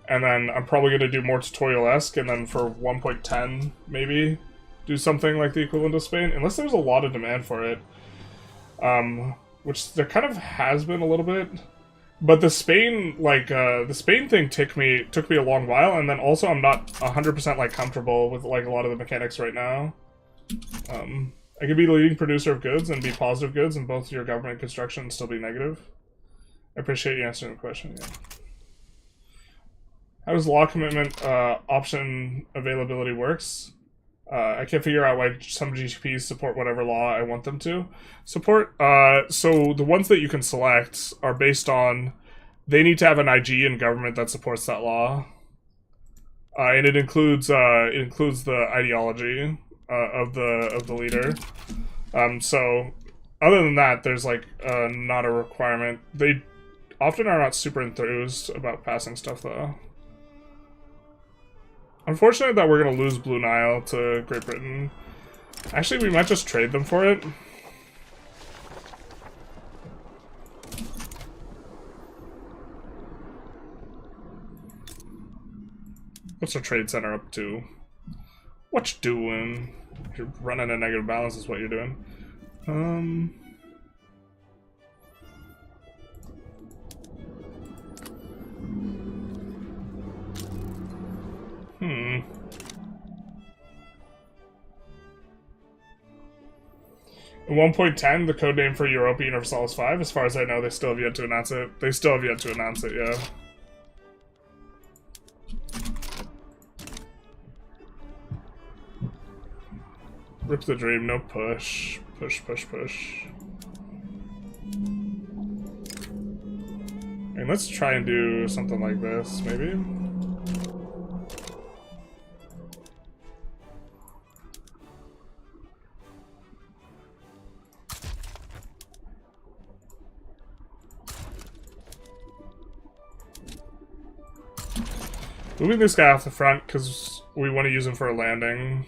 And then I'm probably going to do more tutorial-esque, and then for 1.10, maybe, do something like the equivalent of Spain. Unless there's a lot of demand for it. Which there kind of has been a little bit. But the Spain, like, the Spain thing took me a long while, and then also I'm not 100% like comfortable with like a lot of the mechanics right now. I could be the leading producer of goods and be positive goods in both your government construction and still be negative. I appreciate you answering the question. Yeah. How does law commitment option availability works? I can't figure out why some GPs support whatever law I want them to support. So the ones that you can select are based on they need to have an IG in government that supports that law, and it includes the ideology of the leader. So other than that, there's like not a requirement. They often are not super enthused about passing stuff though. Unfortunate that we're going to lose Blue Nile to Great Britain. Actually, we might just trade them for it. What's our trade center up to? What you doing? You're running a negative balance is what you're doing. In 1.10, the codename for Europa Universalis 5, as far as I know, they still have yet to announce it. Yeah. Rip the dream, no push. Push. And let's try and do something like this, maybe. Moving this guy off the front because we want to use him for a landing.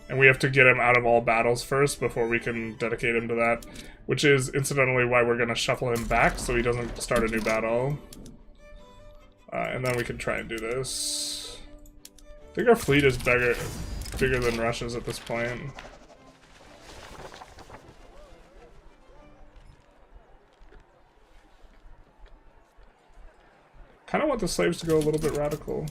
And we have to get him out of all battles first before we can dedicate him to that. Which is, incidentally, why we're going to shuffle him back so he doesn't start a new battle. And then we can try and do this. I think our fleet is bigger than Russia's at this point. Kind of want the slaves to go a little bit radical.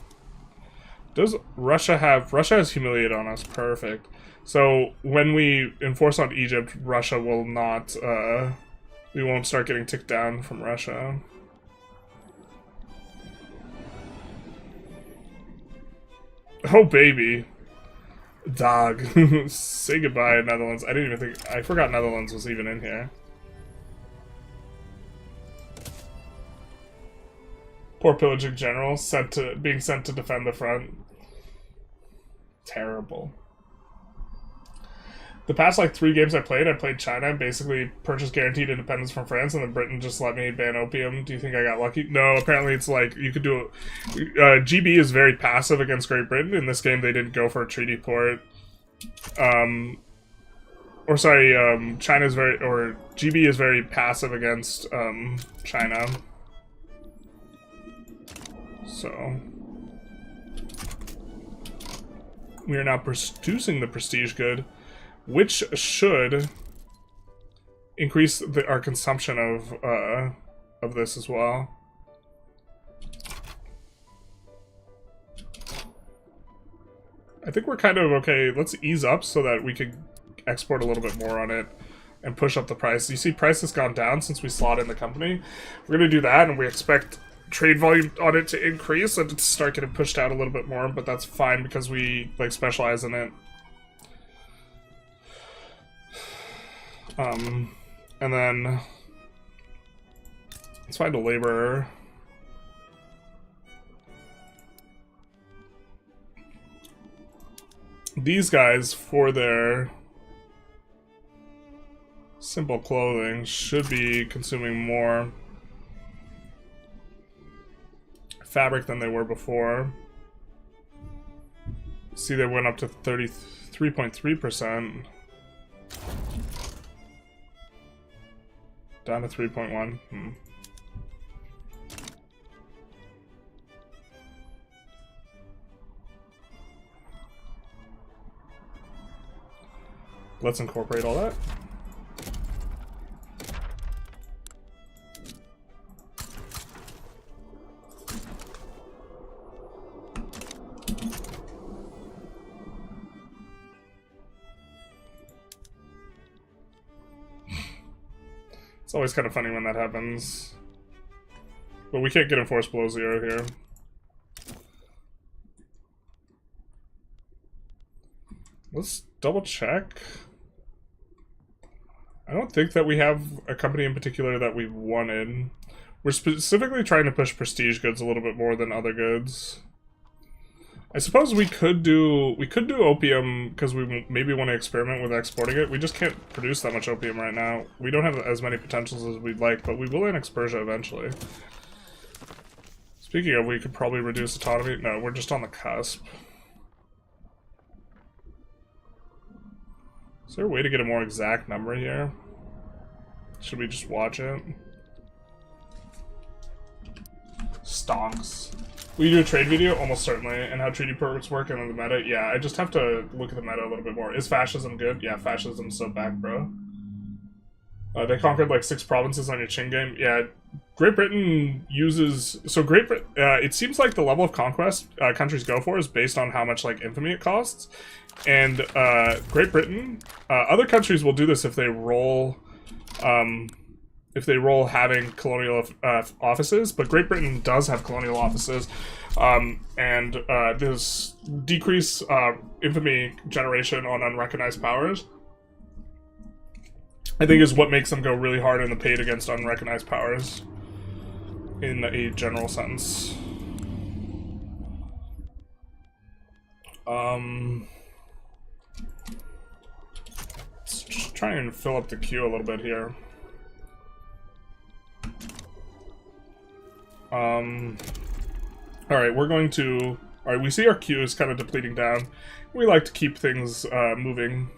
Does Russia have... Russia has humiliated on us. Perfect. So when we enforce on Egypt, Russia will not... we won't start getting ticked down from Russia. Oh, baby. Dog. Say goodbye, Netherlands. I didn't even think... I forgot Netherlands was even in here. Poor pillaging general being sent to defend the front. Terrible. The past like 3 games I played China, basically purchased guaranteed independence from France, and then Britain just let me ban opium. Do you think I got lucky? No, apparently it's like, you could do it. GB is very passive against Great Britain. In this game, they didn't go for a treaty port. China's very, or GB is very passive against, China. So... we are now producing the prestige good, which should increase our consumption of this as well. I think we're kind of okay. Let's ease up so that we can export a little bit more on it and push up the price. You see price has gone down since we slot in the company. We're going to do that, and we expect trade volume on it to increase and to start getting pushed out a little bit more, but that's fine because we like specialize in it. And then let's find a laborer. These guys, for their simple clothing, should be consuming more fabric than they were before. See, they went up to 33.3%. Down to 3.1. Let's incorporate all that. It's always kind of funny when that happens. But we can't get enforced below 0 here. Let's double check. I don't think that we have a company in particular that we wanted. We're specifically trying to push prestige goods a little bit more than other goods. I suppose we could do opium because we maybe want to experiment with exporting it. We just can't produce that much opium right now. We don't have as many potentials as we'd like, but we will annex Persia eventually. Speaking of, we could probably reduce autonomy. No, we're just on the cusp. Is there a way to get a more exact number here? Should we just watch it? Stonks. Will you do a trade video? Almost certainly. And how treaty permits work and the meta? Yeah, I just have to look at the meta a little bit more. Is fascism good? Yeah, fascism's so back, bro. They conquered like 6 provinces on your Qing game. Yeah, Great Britain uses... So Great Britain... it seems like the level of conquest countries go for is based on how much like infamy it costs. And Great Britain... other countries will do this if they roll... having colonial offices, but Great Britain does have colonial offices, and this decrease infamy generation on unrecognized powers, I think, is what makes them go really hard in the paid against unrecognized powers, in a general sense. Let's just try and fill up the queue a little bit here. Alright, we're going to... Alright, we see our queue is kind of depleting down. We like to keep things moving.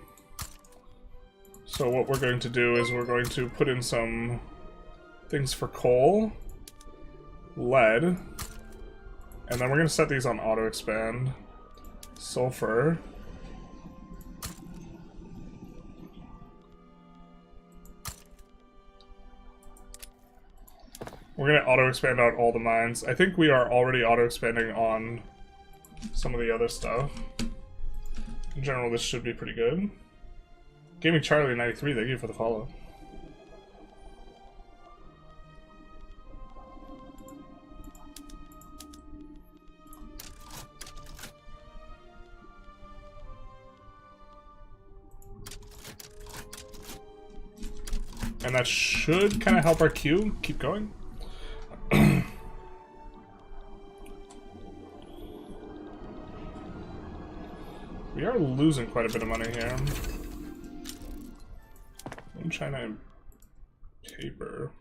So what we're going to do is we're going to put in some things for coal, lead, and then we're going to set these on auto-expand. Sulfur. We're gonna auto-expand out all the mines. I think we are already auto-expanding on some of the other stuff. In general, this should be pretty good. Gaming Charlie 93, thank you for the follow. And that should kind of help our queue keep going. We are losing quite a bit of money here. In China and paper.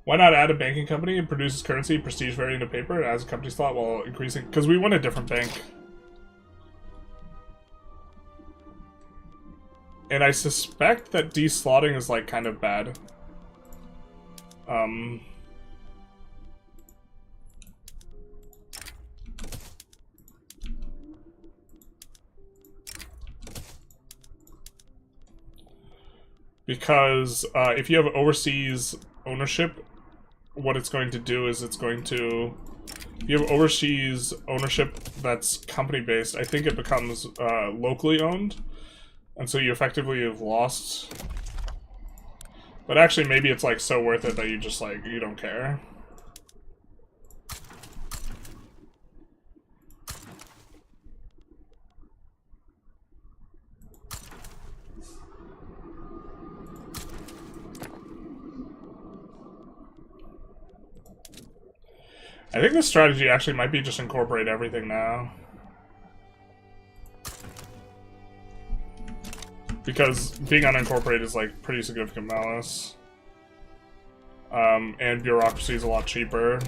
Why not add a banking company? It produces currency, prestige variant of paper, as a company slot while increasing. Because we want a different bank. And I suspect that deslotting is like kind of bad. Because if you have overseas ownership, what it's going to do is it's going to... If you have overseas ownership that's company-based, I think it becomes locally owned. And so you effectively have lost. But actually, maybe it's like so worth it that you just like, you don't care. I think the strategy actually might be just incorporate everything now. Because being unincorporated is like pretty significant malice. And bureaucracy is a lot cheaper.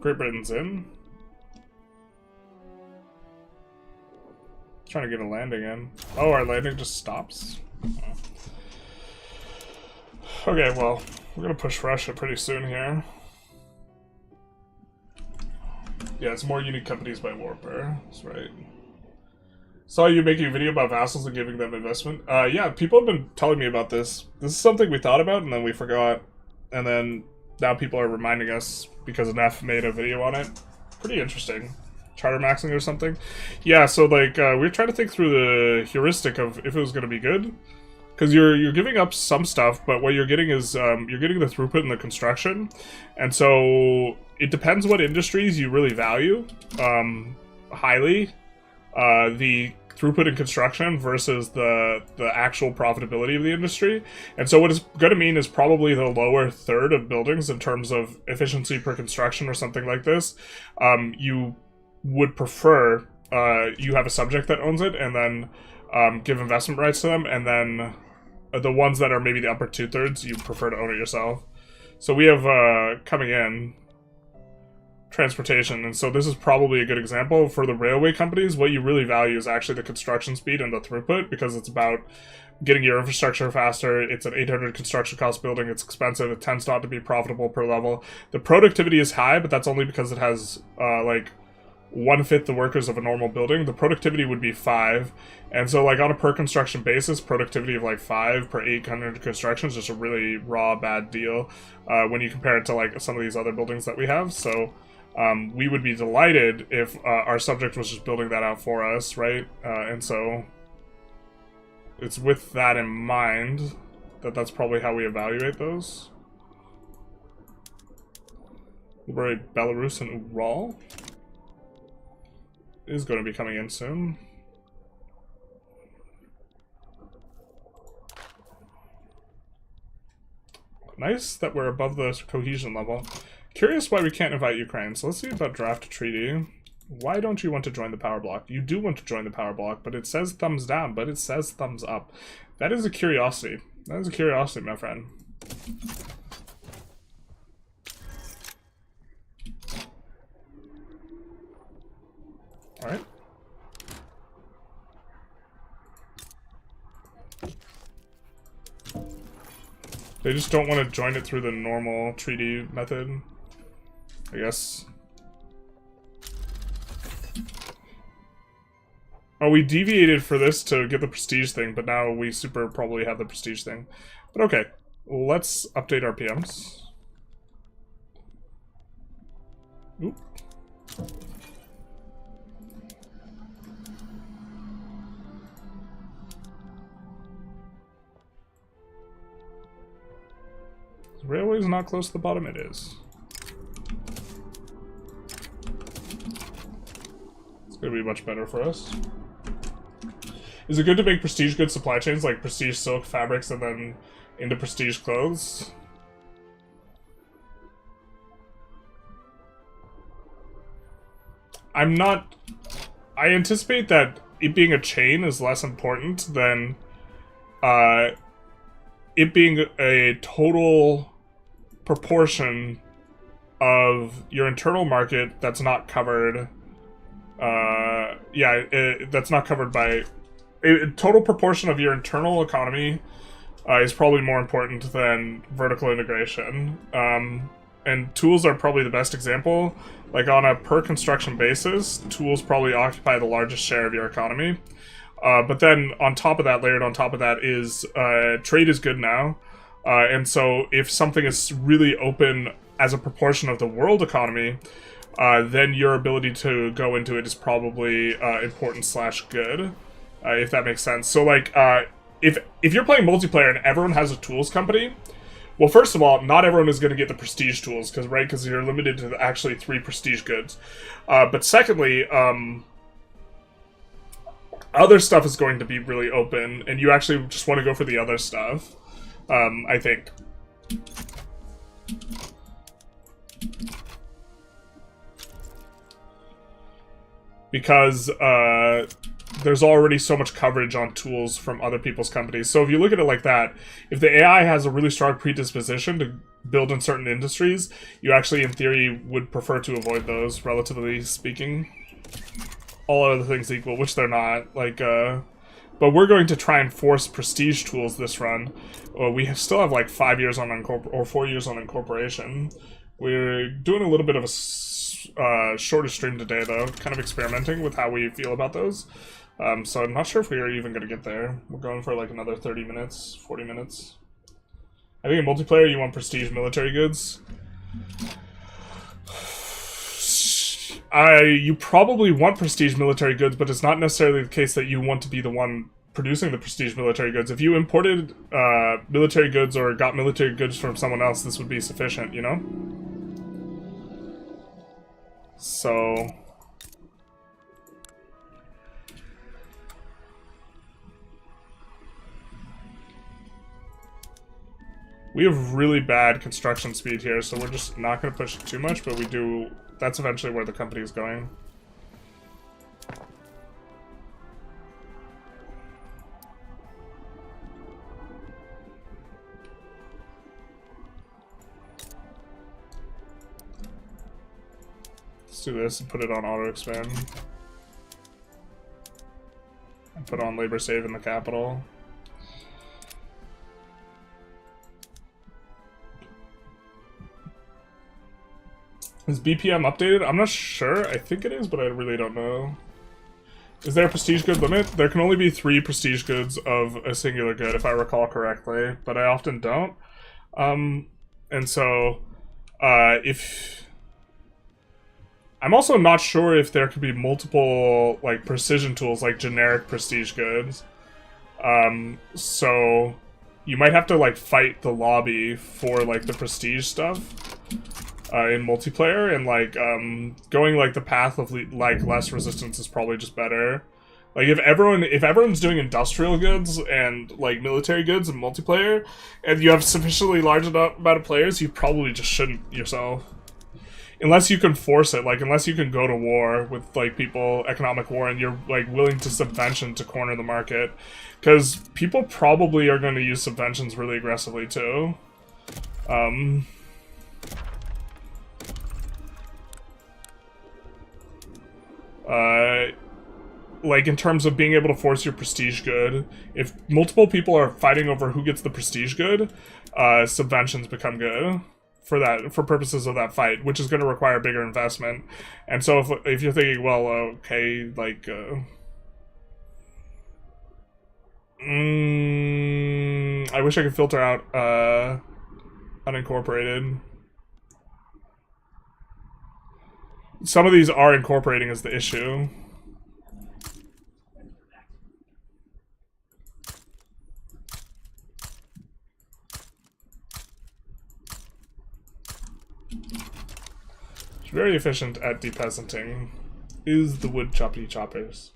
Great Britain's in. Trying to get a landing in. Oh, our landing just stops? Okay, well, we're gonna push Russia pretty soon here. Yeah, it's more unique companies by warfare. That's right. Saw you making a video about vassals and giving them investment. Yeah, people have been telling me about this. This is something we thought about and then we forgot. And then now people are reminding us because Neff made a video on it. Pretty interesting. Charter maxing or something. Yeah, so like we're trying to think through the heuristic of if it was going to be good, because you're giving up some stuff, but what you're getting is you're getting the throughput in the construction, and so it depends what industries you really value highly. The throughput in construction versus the actual profitability of the industry, and so what it's going to mean is probably the lower third of buildings in terms of efficiency per construction or something like this. You would prefer you have a subject that owns it and then give investment rights to them, and then the ones that are maybe the upper 2/3 you prefer to own it yourself. So we have coming in transportation, and so this is probably a good example for the railway companies. What you really value is actually the construction speed and the throughput, because it's about getting your infrastructure faster. It's an 800 construction cost building. It's expensive. It tends not to be profitable per level. The productivity is high, but that's only because it has like 1/5 the workers of a normal building. The productivity would be 5, and so like on a per construction basis, productivity of like 5 per 800 construction is just a really raw bad deal when you compare it to like some of these other buildings that we have. So we would be delighted if our subject was just building that out for us, right? And so it's with that in mind that that's probably how we evaluate those. Liberate Belarus and Ural is going to be coming in soon. Nice that we're above the cohesion level. Curious why we can't invite Ukraine. So let's see about draft treaty. Why don't you want to join the power block? You do want to join the power block, but it says thumbs down, but it says thumbs up. That is a curiosity. That is a curiosity, my friend. Alright. They just don't want to join it through the normal treaty method, I guess. Oh, we deviated for this to get the prestige thing, but now we super probably have the prestige thing. But okay, let's update our PMs. Oop. Railway is not close to the bottom, it is. It's gonna be much better for us. Is it good to make prestige goods supply chains, like prestige silk fabrics and then into prestige clothes? I'm not... I anticipate that it being a chain is less important than it being a total proportion of your internal market that's not covered. That's not covered by... A total proportion of your internal economy is probably more important than vertical integration. And tools are probably the best example. Like, on a per construction basis, tools probably occupy the largest share of your economy. But then, on top of that, layered on top of that is, trade is good now. And so, if something is really open as a proportion of the world economy, then your ability to go into it is probably important/good, if that makes sense. So, like, if you're playing multiplayer and everyone has a tools company, well, first of all, not everyone is going to get the prestige tools, because you're limited to actually 3 prestige goods. But secondly, other stuff is going to be really open, and you actually just want to go for the other stuff, I think. Because there's already so much coverage on tools from other people's companies. So if you look at it like that, if the AI has a really strong predisposition to build in certain industries, you actually, in theory, would prefer to avoid those, relatively speaking. All other things equal, which they're not. Like, but we're going to try and force prestige tools this run. We still have like 5 years on or 4 years on incorporation. We're doing a little bit of a shorter stream today, though, kind of experimenting with how we feel about those. So I'm not sure if we are even going to get there. We're going for like another 30 minutes, 40 minutes. I think in multiplayer you want prestige military goods. You probably want prestige military goods, but it's not necessarily the case that you want to be the one producing the prestige military goods. If you imported military goods or got military goods from someone else, this would be sufficient, you know? So... we have really bad construction speed here, so we're just not going to push it too much, but we do... that's eventually where the company is going. Let's do this and put it on auto expand. And put on labor save in the capital. Is BPM updated? I'm not sure. I think it is, but I really don't know. Is there a prestige good limit? There can only be 3 prestige goods of a singular good, if I recall correctly, but I often don't. And so, if... I'm also not sure if there could be multiple, like, precision tools, like generic prestige goods. So, you might have to, like, fight the lobby for, like, the prestige stuff. In multiplayer, and like going like the path of like less resistance is probably just better. Like if everyone's doing industrial goods and like military goods in multiplayer, and you have sufficiently large amount of players, you probably just shouldn't yourself, unless you can force it. Like unless you can go to war with like people, economic war, and you're like willing to subvention to corner the market, because people probably are going to use subventions really aggressively too. like, in terms of being able to force your prestige good, if multiple people are fighting over who gets the prestige good, subventions become good for purposes of that fight, which is going to require bigger investment. And so if you're thinking, well, okay, like, I wish I could filter out unincorporated. Some of these are incorporating is the issue. It's very efficient at depeasanting. Is the wood choppy choppers.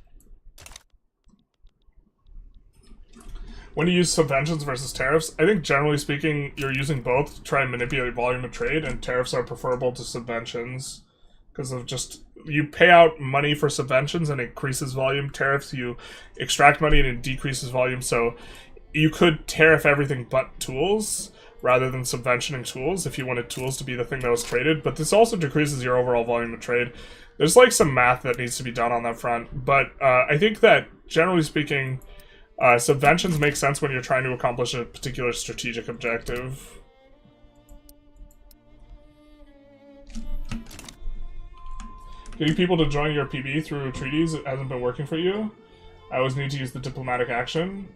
When you use subventions versus tariffs, I think generally speaking, you're using both to try and manipulate volume of trade, and tariffs are preferable to subventions. Because of just, you pay out money for subventions and it increases volume. Tariffs, you extract money and it decreases volume. So you could tariff everything but tools rather than subventioning tools if you wanted tools to be the thing that was traded. But this also decreases your overall volume of trade. There's like some math that needs to be done on that front. But I think that generally speaking, subventions make sense when you're trying to accomplish a particular strategic objective. Getting people to join your PB through treaties hasn't been working for you. I always need to use the diplomatic action.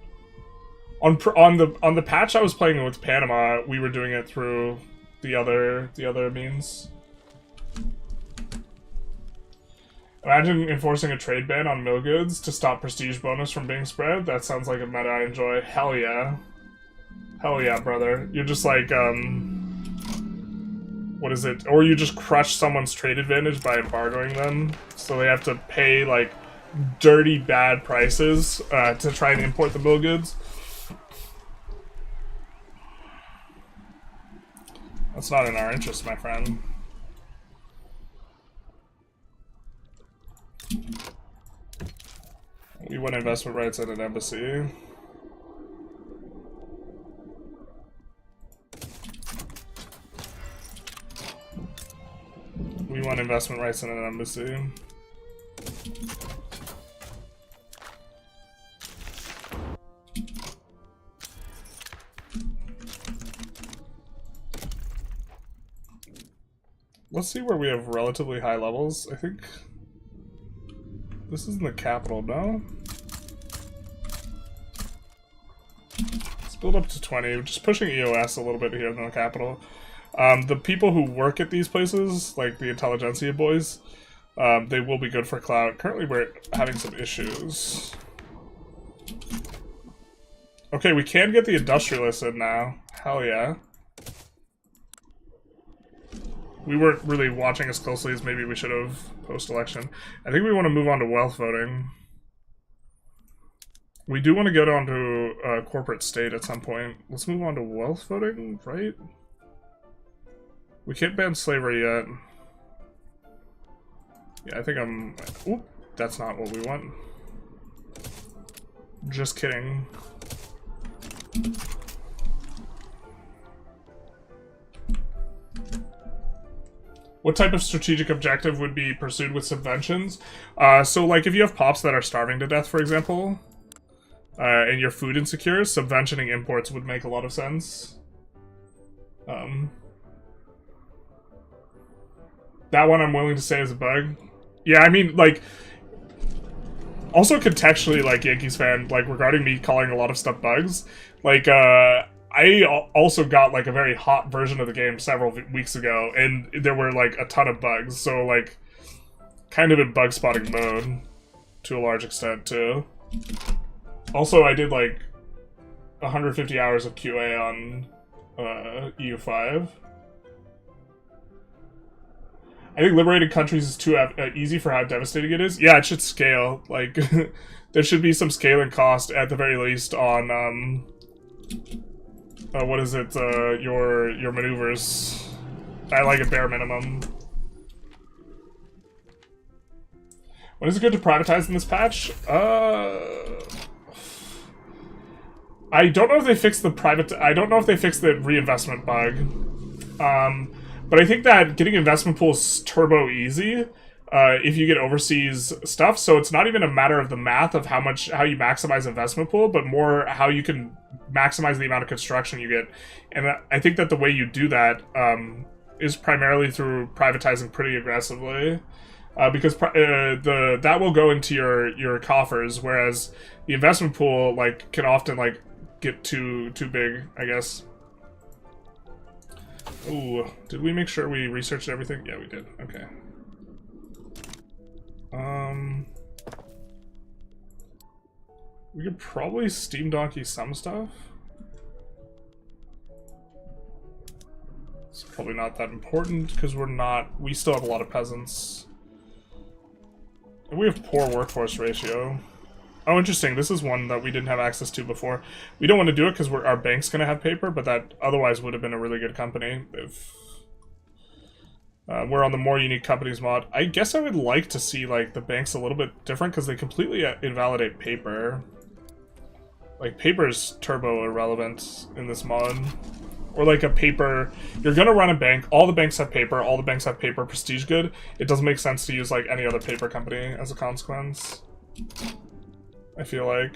On the patch I was playing with Panama, we were doing it through the other means. Imagine enforcing a trade ban on mill goods to stop prestige bonus from being spread. That sounds like a meta I enjoy. Hell yeah. Hell yeah, brother. You're just like, what is it? Or you just crush someone's trade advantage by embargoing them, so they have to pay, like, dirty, bad prices to try and import the mill goods. That's not in our interest, my friend. We want investment rights at an embassy. We want investment rights in an embassy. Let's see where we have relatively high levels. I think this is in the capital, no? Let's build up to 20. We're just pushing EOS a little bit here in the capital. The people who work at these places, like the Intelligentsia boys, they will be good for clout. Currently we're having some issues. Okay, we can get the Industrialists in now. Hell yeah. We weren't really watching as closely as maybe we should have post-election. I think we want to move on to wealth voting. We do want to get on to corporate state at some point. Let's move on to wealth voting, right? We can't ban slavery yet. Yeah, I think I'm... Oop, that's not what we want. Just kidding. What type of strategic objective would be pursued with subventions? So, like, if you have pops that are starving to death, for example, and you're food insecure, subventioning imports would make a lot of sense. That one I'm willing to say is a bug. Yeah, I mean, like, also contextually, like, Yankees fan, like, regarding me calling a lot of stuff bugs, like, I also got, like, a very hot version of the game several weeks ago, and there were, like, a ton of bugs, so, like, kind of in bug spotting mode, to a large extent, too. Also, I did, like, 150 hours of QA on EU5. I think liberated countries is too easy for how devastating it is. Yeah, it should scale. Like, there should be some scaling cost, at the very least, on, what is it, your maneuvers. I like a bare minimum. When is it good to privatize in this patch? I don't know if they fixed the I don't know if they fixed the reinvestment bug. But I think that getting investment pools turbo easy if you get overseas stuff. So it's not even a matter of the math of how you maximize investment pool, but more how you can maximize the amount of construction you get. And I think that the way you do that is primarily through privatizing pretty aggressively, because that will go into your coffers, whereas the investment pool like can often like get too big, I guess. Ooh, did we make sure we researched everything? Yeah, we did. Okay. We could probably steam donkey some stuff. It's probably not that important because we still have a lot of peasants. And we have poor workforce ratio. Oh, interesting. This is one that we didn't have access to before. We don't want to do it because our bank's going to have paper, but that otherwise would have been a really good company if we're on the more unique companies mod. I guess I would like to see like the banks a little bit different because they completely invalidate paper. Like paper's turbo irrelevant in this mod. Or like a paper, you're gonna run a bank, all the banks have paper prestige good. It doesn't make sense to use like any other paper company as a consequence, I feel like.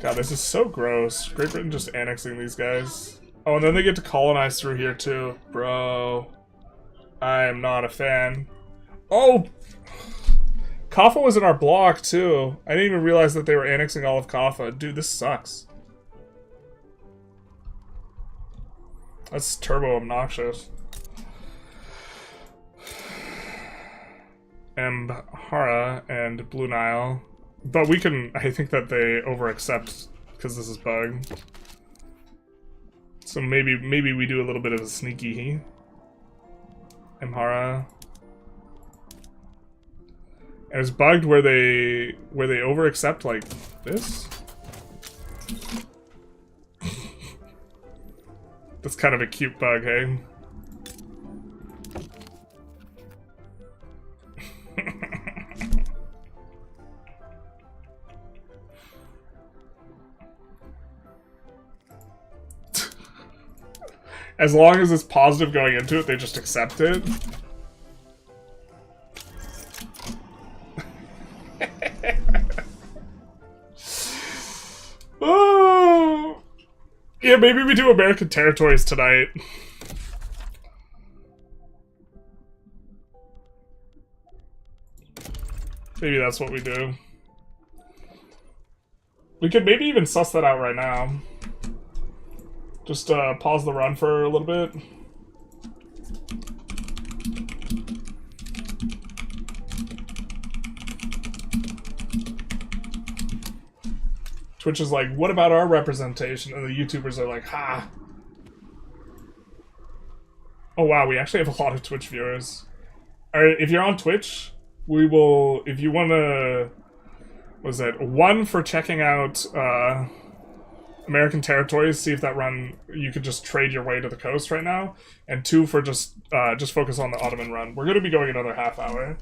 God, this is so gross. Great Britain just annexing these guys. Oh, and then they get to colonize through here too. Bro, I am not a fan. Oh! Kaffa was in our block too. I didn't even realize that they were annexing all of Kaffa. Dude, this sucks. That's turbo obnoxious. Amhara and Blue Nile. But we can, I think that they over-accept because this is bug. So maybe we do a little bit of a sneaky. Amhara. And it's bugged where they over-accept like this. That's kind of a cute bug, hey? As long as it's positive going into it, they just accept it. Oh. Yeah, maybe we do American territories tonight. Maybe that's what we do. We could maybe even suss that out right now. Just pause the run for a little bit. Twitch is like, what about our representation? And the YouTubers are like, ha. Oh wow, we actually have a lot of Twitch viewers. Alright, if you're on Twitch, we will, if you wanna, what is that, 1 for checking out American territories, see if that run, you could just trade your way to the coast right now, and 2 for just focus on the Ottoman run. We're gonna be going another half hour.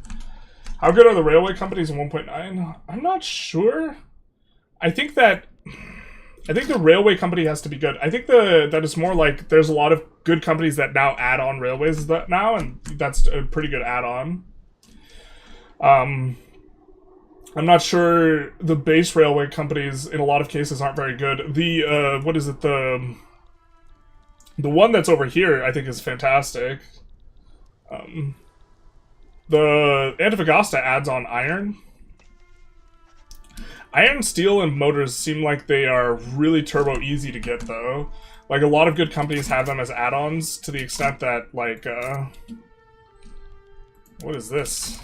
How good are the railway companies in 1.9? I'm not sure. I think the railway company has to be good. I think that it's more like there's a lot of good companies that now add on railways now, and that's a pretty good add-on. I'm not sure the base railway companies in a lot of cases aren't very good. The what is it, the one that's over here I think is fantastic. The Antofagasta adds on iron. Iron, steel, and motors seem like they are really turbo easy to get, though. Like, a lot of good companies have them as add-ons to the extent that, like, what is this?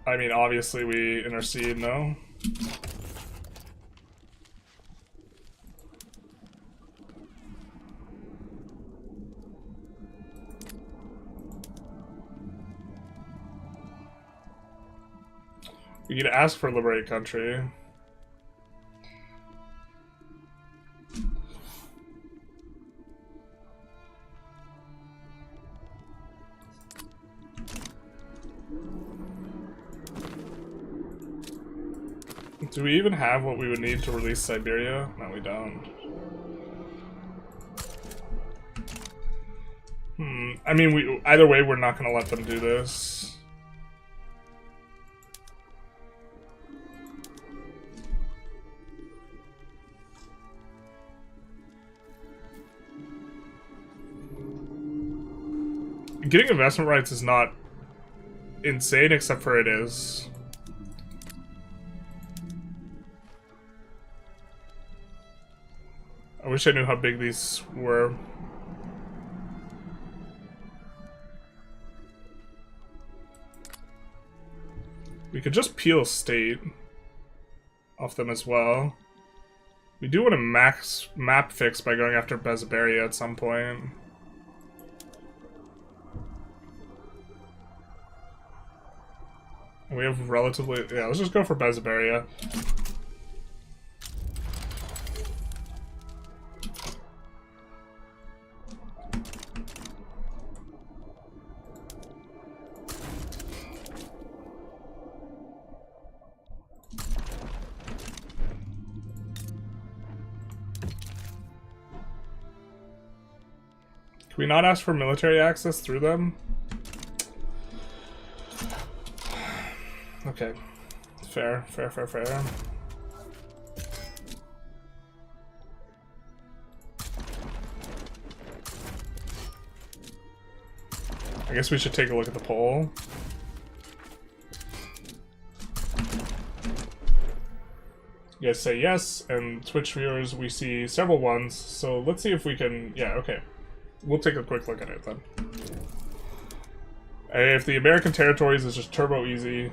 I mean, obviously we intercede, no? We could ask for liberate country. Do we even have what we would need to release Siberia? No, we don't. I mean, either way, we're not gonna let them do this. Getting investment rights is not insane, except for it is. I wish I knew how big these were. We could just peel state off them as well. We do want to max map fix by going after Bezaberia at some point. We have relatively... yeah, let's just go for Bezaberia. Can we not ask for military access through them? Okay. Fair. I guess we should take a look at the poll. You guys say yes, and Twitch viewers, we see several ones, so let's see if we can... yeah, okay. We'll take a quick look at it then. If the American territories is just turbo easy...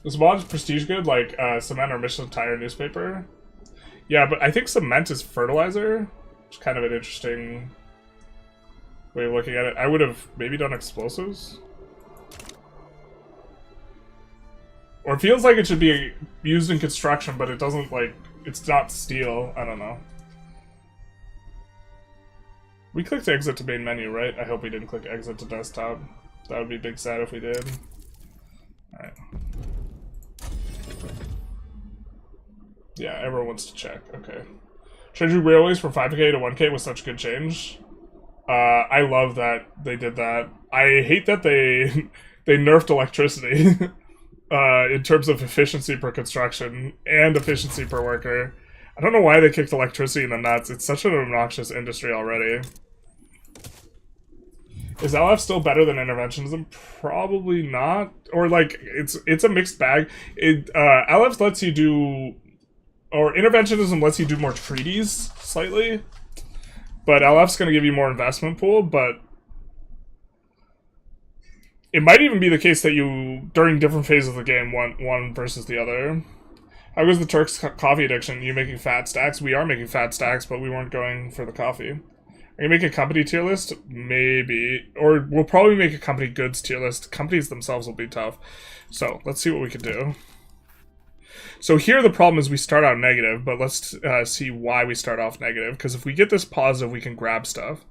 is mod's prestige good, like cement or Michelin tire newspaper? Yeah, but I think cement is fertilizer, which is kind of an interesting way of looking at it. I would have maybe done explosives. Or it feels like it should be used in construction, but it doesn't, like, it's not steel. I don't know. We clicked exit to main menu, right? I hope we didn't click exit to desktop. That would be big sad if we did. Alright. Yeah, everyone wants to check. Okay. Treasury Railways from 5k to 1k was such good change. I love that they did that. I hate that they nerfed electricity in terms of efficiency per construction and efficiency per worker. I don't know why they kicked electricity in the nuts. It's such an obnoxious industry already. Is LF still better than interventionism? Probably not. Or like it's a mixed bag. LF lets you do, or interventionism lets you do more treaties slightly, but LF's going to give you more investment pool. But it might even be the case that you, during different phases of the game, want one versus the other. How goes the Turks' coffee addiction? You making fat stacks? We are making fat stacks, but we weren't going for the coffee. Are you make a company tier list? Maybe. Or we'll probably make a company goods tier list. Companies themselves will be tough. So, let's see what we can do. So here the problem is we start out negative, but let's see why we start off negative. Because if we get this positive, we can grab stuff.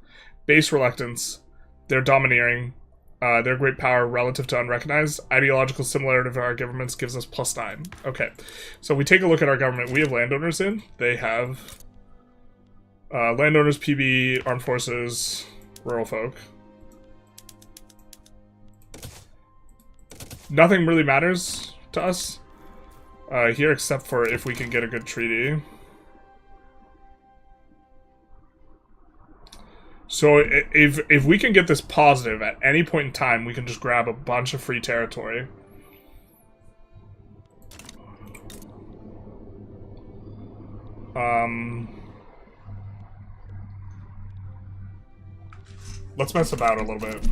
Base reluctance. They're domineering. Their great power relative to unrecognized. Ideological similarity to our governments gives us +9. Okay. So we take a look at our government. We have landowners in. They have... landowners, PB, armed forces, rural folk. Nothing really matters to us here except for if we can get a good treaty. So if we can get this positive at any point in time, we can just grab a bunch of free territory. Let's mess about a little bit.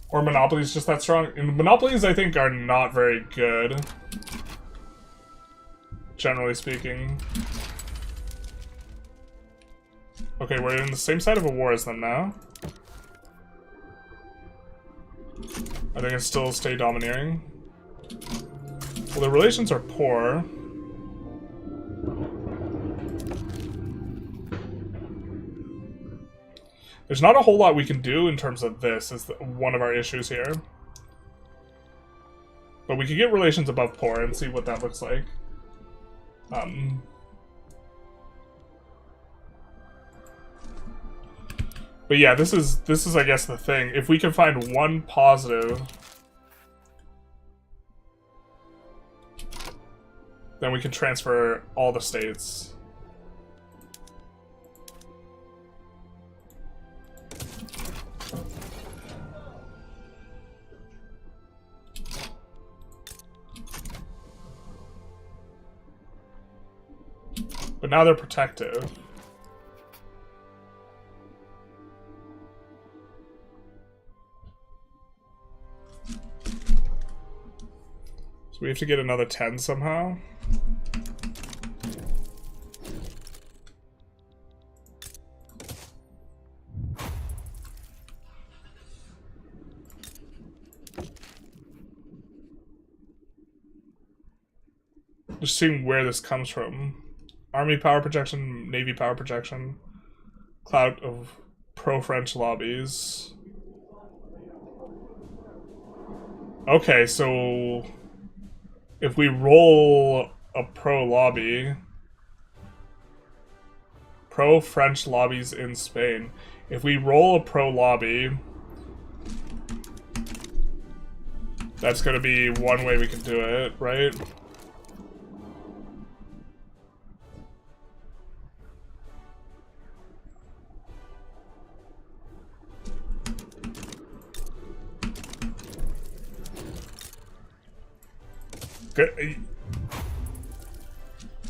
Or monopolies just that strong? And monopolies, I think, are not very good. Generally speaking. Okay, we're in the same side of a war as them now. Are they gonna still stay domineering? Well, their relations are poor. There's not a whole lot we can do in terms of this, is one of our issues here. But we can get relations above poor and see what that looks like. But yeah, this is I guess the thing. If we can find one positive, then we can transfer all the states. But now they're protective. So we have to get another 10 somehow. Just seeing where this comes from. Army power projection, Navy power projection, clout of pro-French lobbies. Okay, so if we roll a pro-lobby, pro-French lobbies in Spain. If we roll a pro-lobby, that's going to be one way we can do it, right?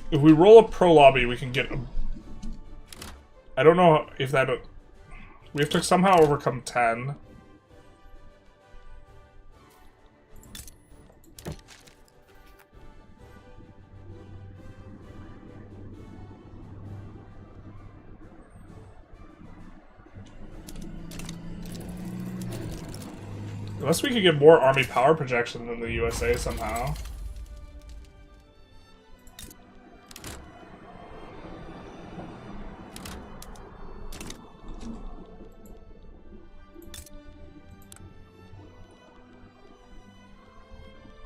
If we roll a pro lobby, we can get a... I don't know if that... We have to somehow overcome 10. Unless we could get more army power projection than the USA somehow.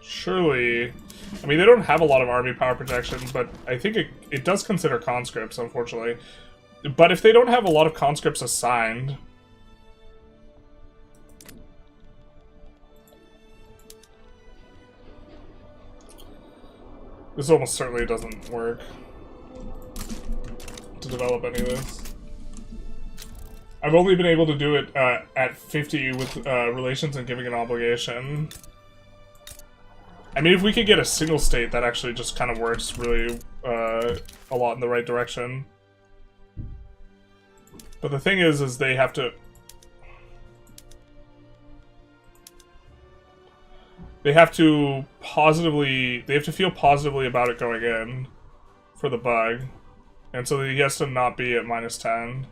Surely, I mean, they don't have a lot of army power projection, but I think it does consider conscripts, unfortunately. But if they don't have a lot of conscripts assigned... This almost certainly doesn't work to develop any of this. I've only been able to do it at 50 with relations and giving an obligation. I mean, if we could get a single state, that actually just kind of works really a lot in the right direction. But the thing is they have to... They have to feel positively about it going in for the bug. And so he has to not be at -10.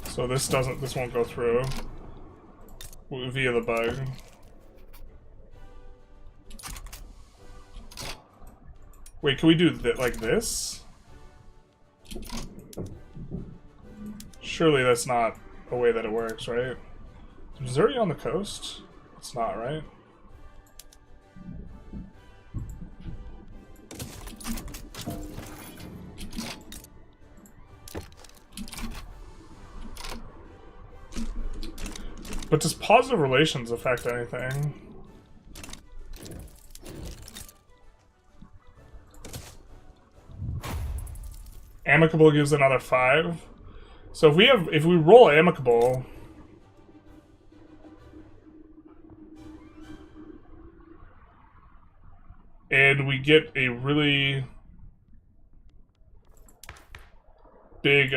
So this won't go through via the bug. Wait, can we do like this? Surely that's not a way that it works, right? Is Missouri on the coast? It's not, right? But does positive relations affect anything? Amicable gives another 5. So if we roll amicable, and we get a really big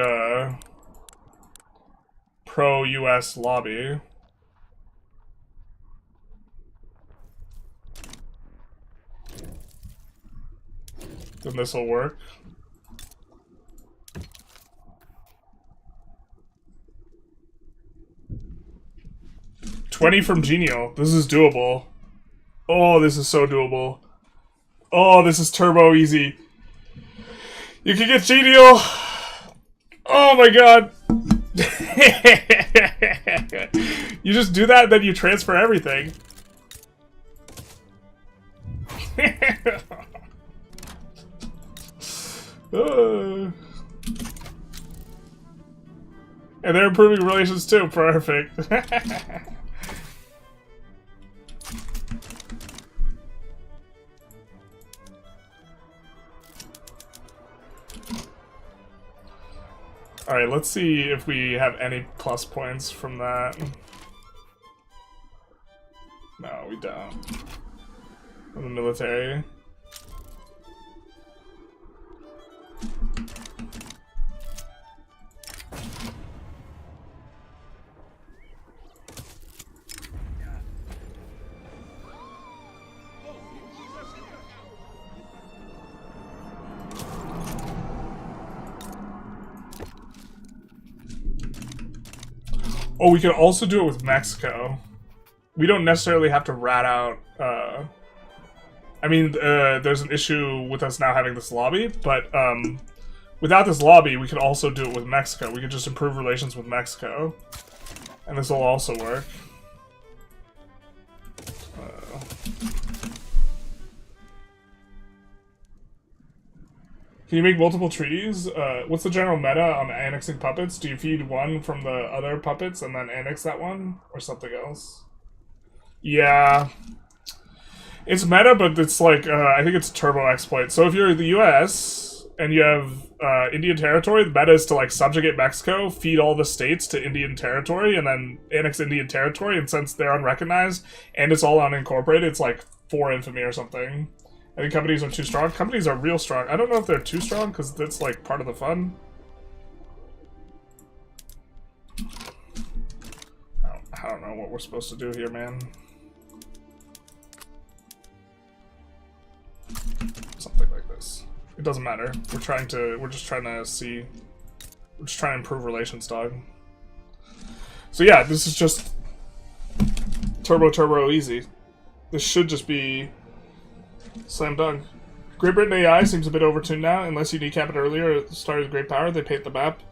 pro-US lobby, then this will work. $20 from Genial. This is doable. Oh, this is so doable. Oh, this is turbo easy. You can get genial. Oh my god. You just do that, then you transfer everything. And they're improving relations too. Perfect. Alright, let's see if we have any plus points from that. No, we don't. From the military. Oh, we could also do it with Mexico. We don't necessarily have to rat out, I mean, there's an issue with us now having this lobby, but, without this lobby, we could also do it with Mexico. We could just improve relations with Mexico. And this will also work. Can you make multiple treaties? What's the general meta on annexing puppets? Do you feed one from the other puppets and then annex that one? Or something else? Yeah. It's meta, but it's like, I think it's a turbo exploit. So if you're the US and you have Indian territory, the meta is to like subjugate Mexico, feed all the states to Indian territory, and then annex Indian territory, and since they're unrecognized and it's all unincorporated, it's like 4 infamy or something. I think companies are too strong. Companies are real strong. I don't know if they're too strong, because that's, like, part of the fun. I don't know what we're supposed to do here, man. Something like this. It doesn't matter. We're just trying to see... We're just trying to improve relations, dog. So yeah, this is just... Turbo easy. This should just be... Slam dunk. Great Britain AI seems a bit overtuned now. Unless you decap it earlier at the start of Great Power, they paint the map.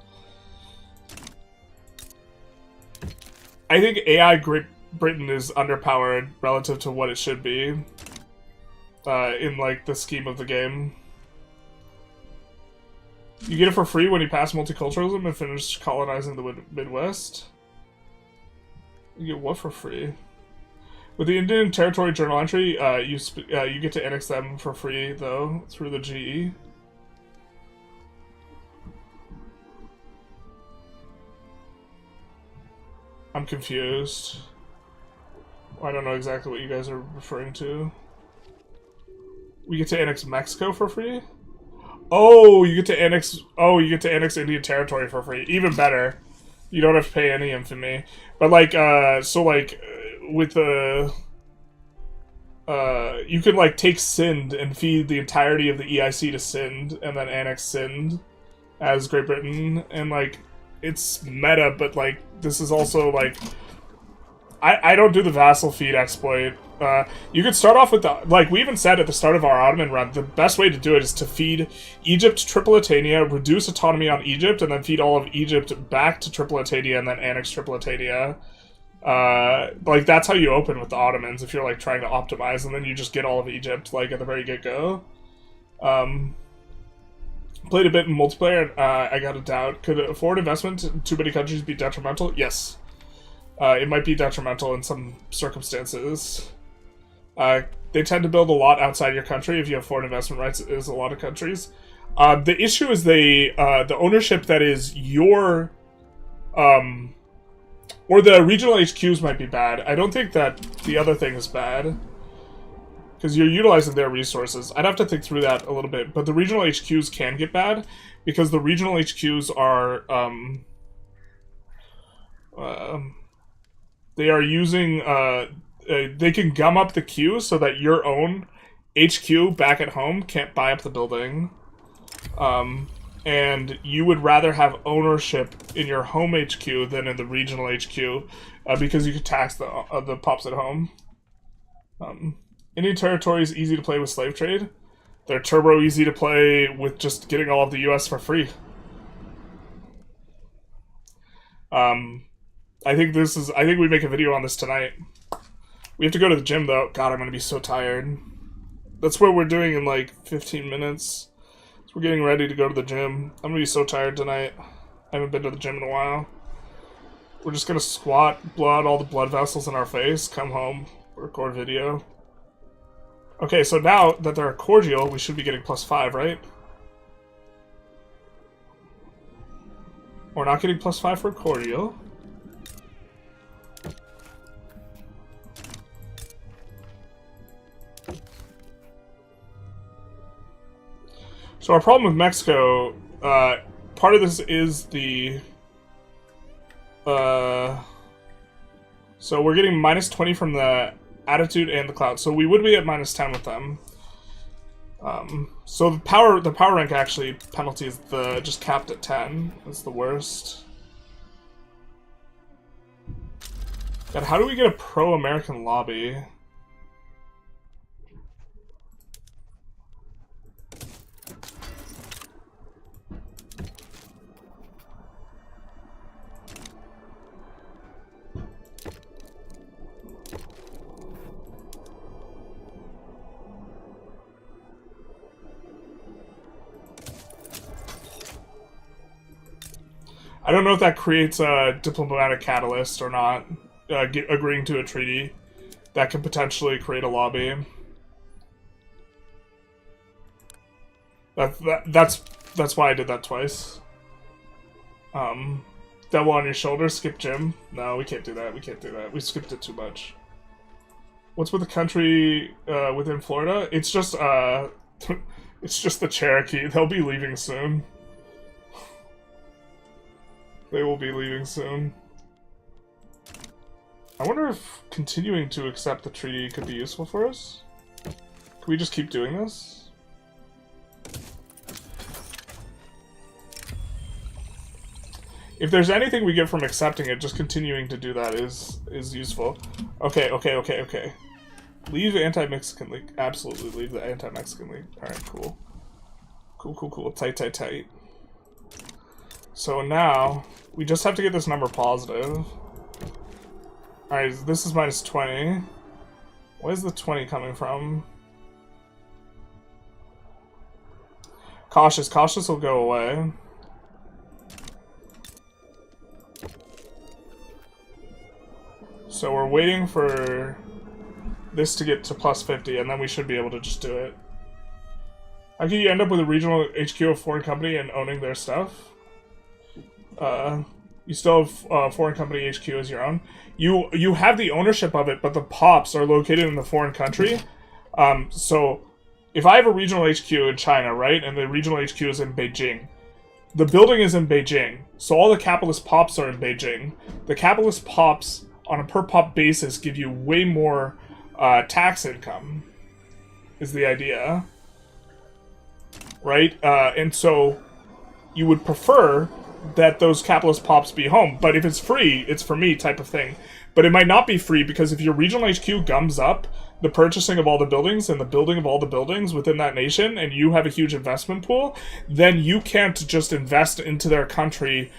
I think AI Great Britain is underpowered relative to what it should be. In, like, the scheme of the game. You get it for free when you pass multiculturalism and finish colonizing the Midwest. You get what for free? With the Indian Territory journal entry, you get to annex them for free, though, through the GE. I'm confused. I don't know exactly what you guys are referring to. We get to annex Mexico for free? Oh, you get to annex... Oh, you get to annex Indian Territory for free. Even better. You don't have to pay any infamy. But, like, so, like... with the you could like take Sind and feed the entirety of the EIC to Sind and then annex Sind as Great Britain, and like it's meta, but like this is also like I don't do the vassal feed exploit. You could start off with the, like we even said at the start of our Ottoman run, the best way to do it is to feed Egypt to Tripolitania, reduce autonomy on Egypt, and then feed all of Egypt back to Tripolitania and then annex Tripolitania. Like, that's how you open with the Ottomans if you're, like, trying to optimize, and then you just get all of Egypt, like, at the very get-go. Played a bit in multiplayer, I got a doubt. Could foreign investment in too many countries be detrimental? Yes. It might be detrimental in some circumstances. They tend to build a lot outside your country if you have foreign investment rights, is a lot of countries. The issue is the ownership that is your, or the regional HQs might be bad. I don't think that the other thing is bad, because you're utilizing their resources. I'd have to think through that a little bit, but the regional HQs can get bad, because the regional HQs are, they are using, they can gum up the queue so that your own HQ back at home can't buy up the building. And you would rather have ownership in your home HQ than in the regional HQ, because you could tax the pops at home. Indian territory is easy to play with slave trade. They're turbo easy to play with just getting all of the US for free. I think we make a video on this tonight. We have to go to the gym though. God, I'm gonna be so tired. That's what we're doing in like 15 minutes. So we're getting ready to go to the gym. I'm gonna be so tired tonight. I haven't been to the gym in a while. We're just gonna squat, blow out all the blood vessels in our face, come home, record video. Okay, so now that they're cordial, we should be getting +5, right? We're not getting +5 for cordial. So our problem with Mexico, part of this is the... so we're getting -20 from the attitude and the cloud. So we would be at -10 with them. So the power rank actually penalty is just capped at 10. It's the worst. God, how do we get a pro-American lobby? I don't know if that creates a diplomatic catalyst or not. Agreeing to a treaty that can potentially create a lobby. That's why I did that twice. Devil on your shoulder, skip gym. No, we can't do that. We can't do that. We skipped it too much. What's with the country within Florida? It's just it's just the Cherokee. They'll be leaving soon. They will be leaving soon. I wonder if continuing to accept the treaty could be useful for us? Can we just keep doing this? If there's anything we get from accepting it, just continuing to do that is useful. Okay. Leave Anti-Mexican League. Absolutely leave the Anti-Mexican League. Alright, cool. Cool. Tight. So now, we just have to get this number positive. Alright, this is -20. Where's the 20 coming from? Cautious. Cautious will go away. So we're waiting for this to get to +50, and then we should be able to just do it. How can you end up with a regional HQ of foreign company and owning their stuff? You still have foreign company HQ as your own. You have the ownership of it, but the POPs are located in the foreign country. So if I have a regional HQ in China, right, and the regional HQ is in Beijing, the building is in Beijing, so all the capitalist POPs are in Beijing. The capitalist POPs, on a per-POP basis, give you way more tax income, is the idea. Right? And so you would prefer that those capitalist POPs be home. But if it's free, it's for me type of thing. But it might not be free because if your regional HQ gums up the purchasing of all the buildings and the building of all the buildings within that nation, and you have a huge investment pool, then you can't just invest into their country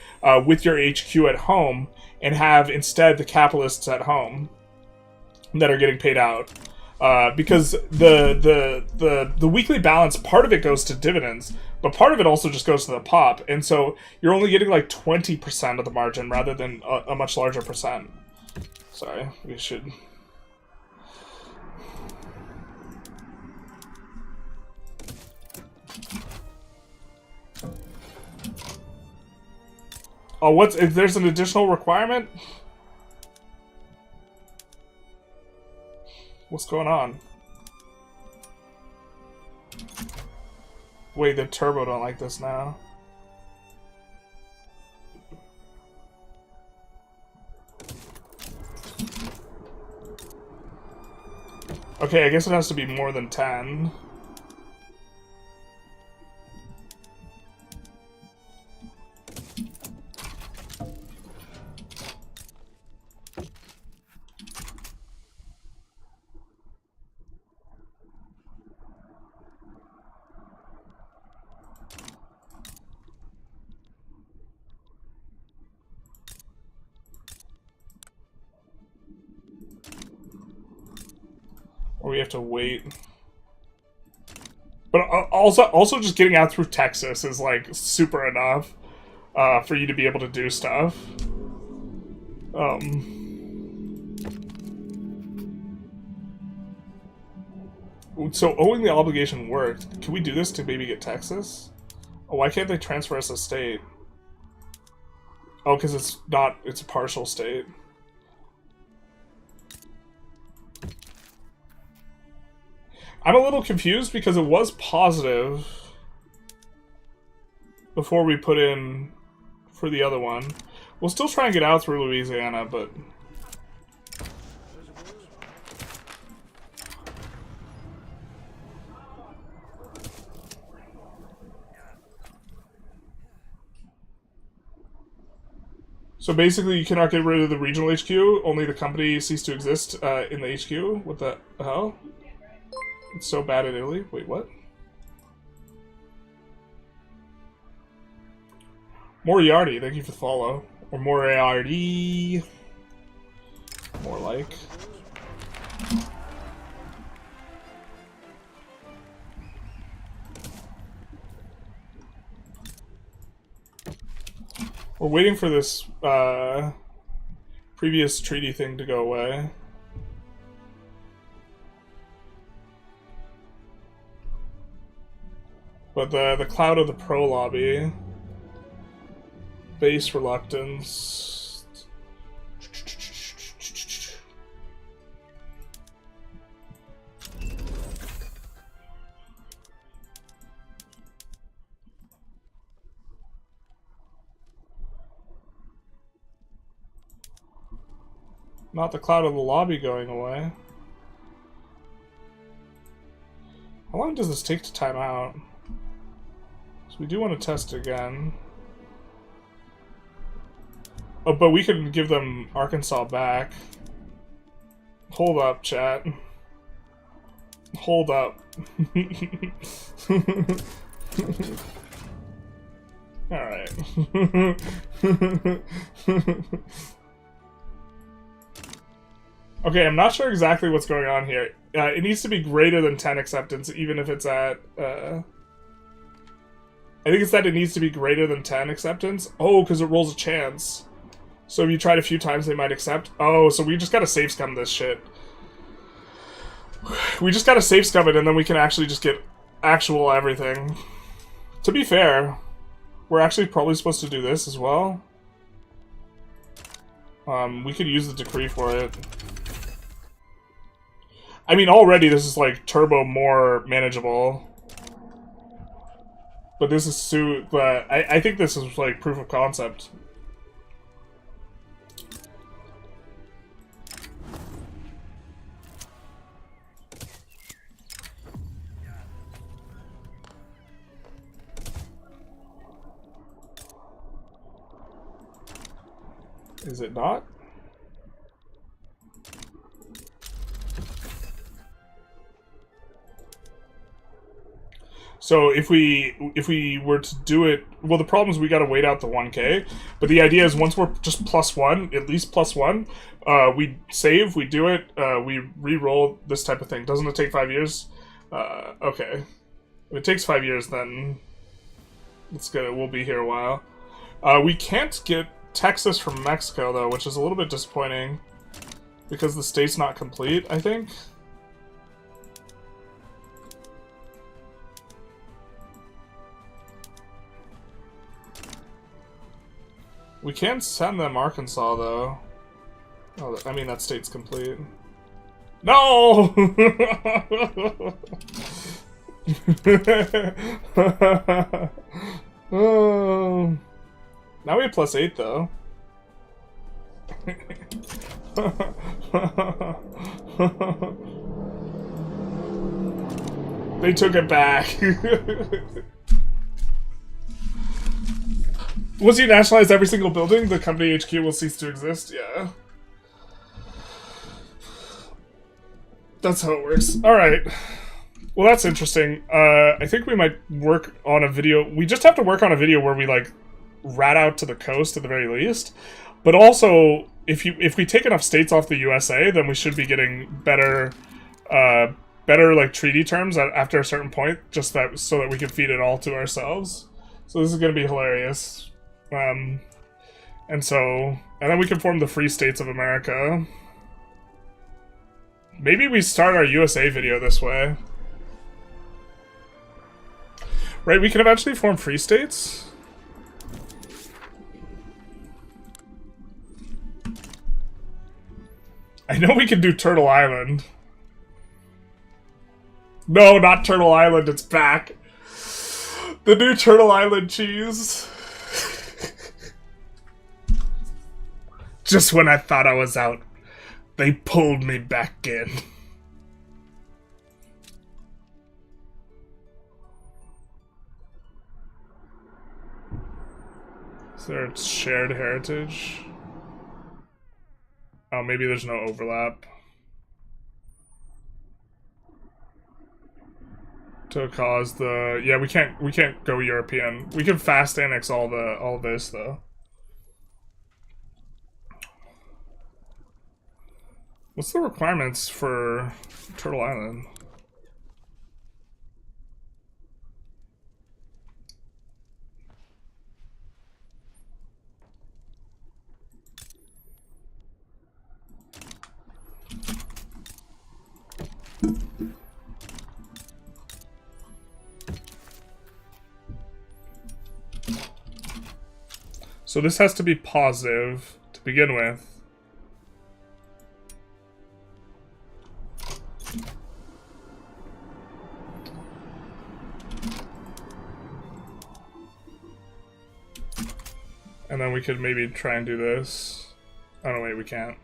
with your HQ at home and have instead the capitalists at home that are getting paid out. Because the weekly balance, part of it goes to dividends, but part of it also just goes to the POP, and so you're only getting like 20% of the margin rather than a much larger percent. Sorry, we should... Oh, if there's an additional requirement? What's going on? Wait, the turbo don't like this now. Okay, I guess it has to be more than 10. we have to wait. But also just getting out through Texas is, like, super enough for you to be able to do stuff. So owing the obligation worked. Can we do this to maybe get Texas? Oh, why can't they transfer us a state? Oh, because it's a partial state. I'm a little confused because it was positive before we put in for the other one. We'll still try and get out through Louisiana, but... So basically, you cannot get rid of the regional HQ, only the company ceased to exist in the HQ? What the hell? It's so bad in Italy? Wait, what? Moriarty, thank you for the follow. Or Moriarty. More like. We're waiting for this previous treaty thing to go away. But the cloud of the pro lobby, base reluctance. Not the cloud of the lobby going away. How long does this take to time out? So we do want to test again. Oh, but we could give them Arkansas back. Hold up, chat. Hold up. Alright. Okay, I'm not sure exactly what's going on here. It needs to be greater than 10 acceptance, even if it's at... I think it's that it needs to be greater than 10 acceptance. Oh, because it rolls a chance. So if you tried a few times, they might accept. Oh, so we just gotta save scum this shit. We just gotta save scum it, and then we can actually just get actual everything. To be fair, we're actually probably supposed to do this as well. We could use the decree for it. I mean, already this is, like, turbo more manageable. But this is but I think this is, like, proof of concept. Is it not? So if we were to do it, well, the problem is we got to wait out the 1K. But the idea is once we're just +1, at least +1, we save, we do it, we re-roll this type of thing. Doesn't it take 5 years? Okay. If it takes 5 years, then we'll be here a while. We can't get Texas from Mexico though, which is a little bit disappointing because the state's not complete, I think. We can send them Arkansas, though. Oh, I mean, that state's complete. No! Oh. Now we have +8, though. They took it back. Once you nationalize every single building, the company HQ will cease to exist. Yeah. That's how it works. Alright. Well, that's interesting. I think we might work on a video. We just have to work on a video where we, like, rat out to the coast at the very least. But also, if we take enough states off the USA, then we should be getting better better like treaty terms after a certain point, just that so that we can feed it all to ourselves. So this is going to be hilarious. And then we can form the Free States of America. Maybe we start our USA video this way. Right, we can eventually form Free States. I know we can do Turtle Island. No, not Turtle Island, it's back. The new Turtle Island cheese. Just when I thought I was out, they pulled me back in. Is there a shared heritage? Oh, maybe there's no overlap. To cause the we can't go European. We can fast annex all this though. What's the requirements for Turtle Island? So this has to be positive to begin with. And then we could maybe try and do this. Oh no, wait, we can't.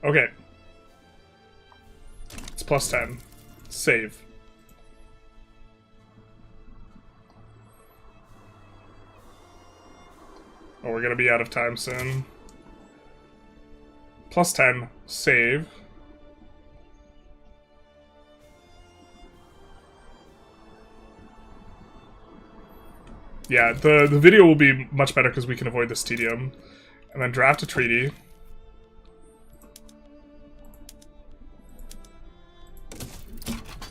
Okay. It's plus 10. Save. Oh, we're gonna be out of time soon. Plus 10. Save. Yeah, the video will be much better because we can avoid this tedium. And then draft a treaty.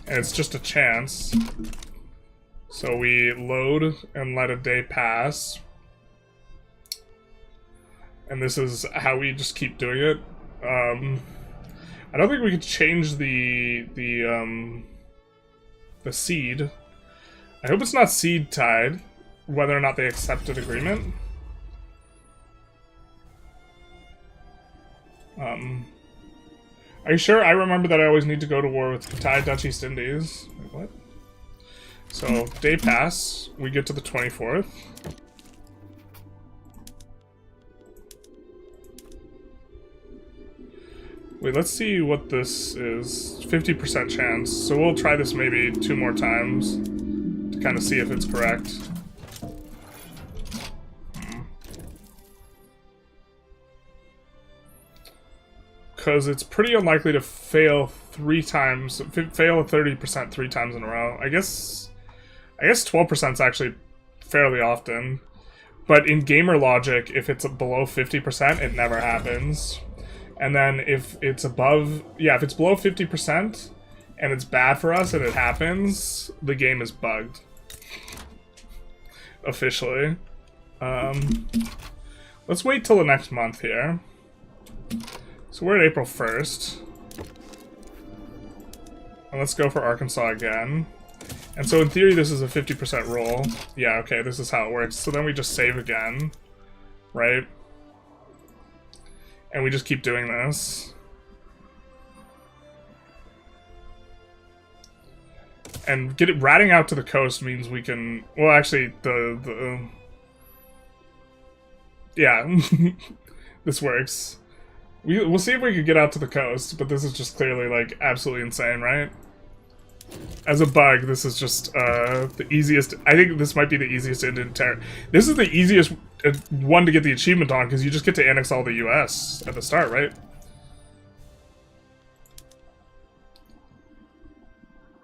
And it's just a chance. So we load and let a day pass. And this is how we just keep doing it. I don't think we could change the seed. I hope it's not seed tied. Whether or not they accept an agreement. Are you sure? I remember that I always need to go to war with Thai, Dutch East Indies. Wait, what? So, day pass. We get to the 24th. Wait, let's see what this is. 50% chance. So we'll try this maybe 2 more times to kind of see if it's correct. Because it's pretty unlikely to fail 3 times, fail a 30% 3 times in a row. I guess 12% is actually fairly often. But in gamer logic, if it's below 50%, it never happens. And then if it's above, if it's below 50% and it's bad for us and it happens, the game is bugged. Officially. Let's wait till the next month here. So we're at April 1st. And let's go for Arkansas again. And so in theory this is a 50% roll. Yeah, okay, this is how it works. So then we just save again. Right? And we just keep doing this. And ratting out to the coast means we can... Well, actually, yeah. This works. We'll see if we can get out to the coast, but this is just clearly, like, absolutely insane, right? As a bug, this is just, the easiest... I think this might be the easiest Indian terror. This is the easiest one to get the achievement on, because you just get to annex all the US at the start, right?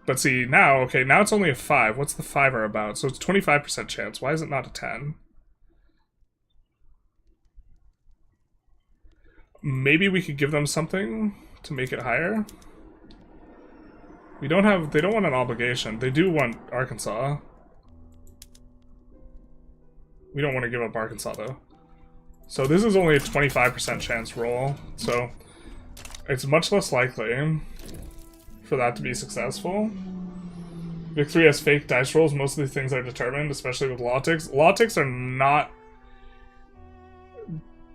But see, now, okay, now it's only a 5. What's the 5 about? So it's 25% chance. Why is it not a 10? maybe we could give them something to make it higher. We don't have, they don't want an obligation. They do want Arkansas. We don't want to give up Arkansas though. So this is only a 25% chance roll. So it's much less likely for that to be successful. Victory has fake dice rolls. Most of these things are determined, especially with law ticks. Law ticks are not...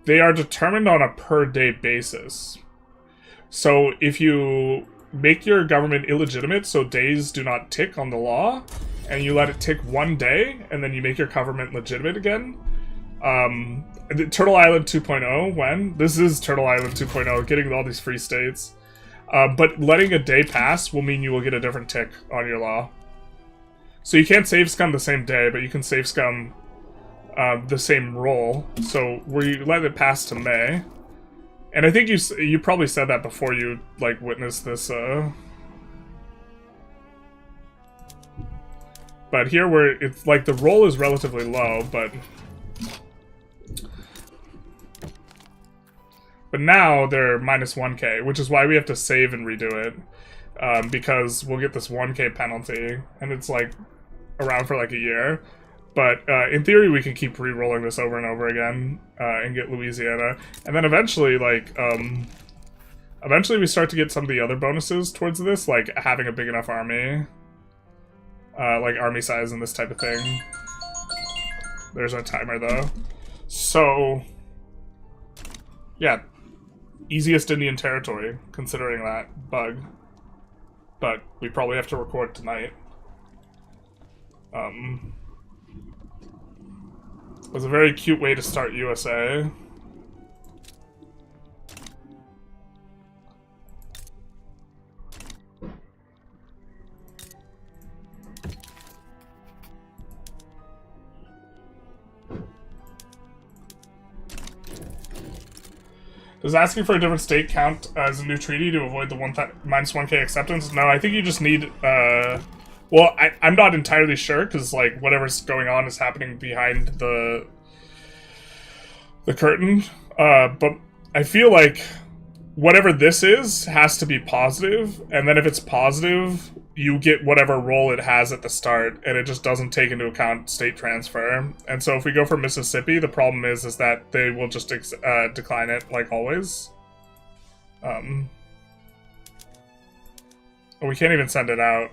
They are determined on a per-day basis. So if you make your government illegitimate so days do not tick on the law, and you let it tick one day, and then you make your government legitimate again. Turtle Island 2.0, when? This is Turtle Island 2.0, getting all these free states. But letting a day pass will mean you will get a different tick on your law. So you can't save scum the same day, but you can save scum the same roll. So we let it pass to May. And I think you probably said that before you, like, witnessed this, But here it's like the roll is relatively low, but now they're minus 1k, which is why we have to save and redo it. Because we'll get this 1k penalty, and it's like around for like a year. But in theory, we can keep re-rolling this over and over again and get Louisiana. And then eventually, like, eventually we start to get some of the other bonuses towards this, like having a big enough army. Like army size and this type of thing. There's our timer, though. So, yeah. Easiest Indian territory, considering that bug. But we probably have to record tonight. It was a very cute way to start USA. Does asking for a different state count as a new treaty to avoid the minus 1k acceptance? No, I think you just need, well, I'm not entirely sure, because, like, whatever's going on is happening behind the curtain, but I feel like whatever this is has to be positive, and then if it's positive, you get whatever roll it has at the start, and it just doesn't take into account state transfer. And so if we go for Mississippi, the problem is that they will just decline it, like always. We can't even send it out.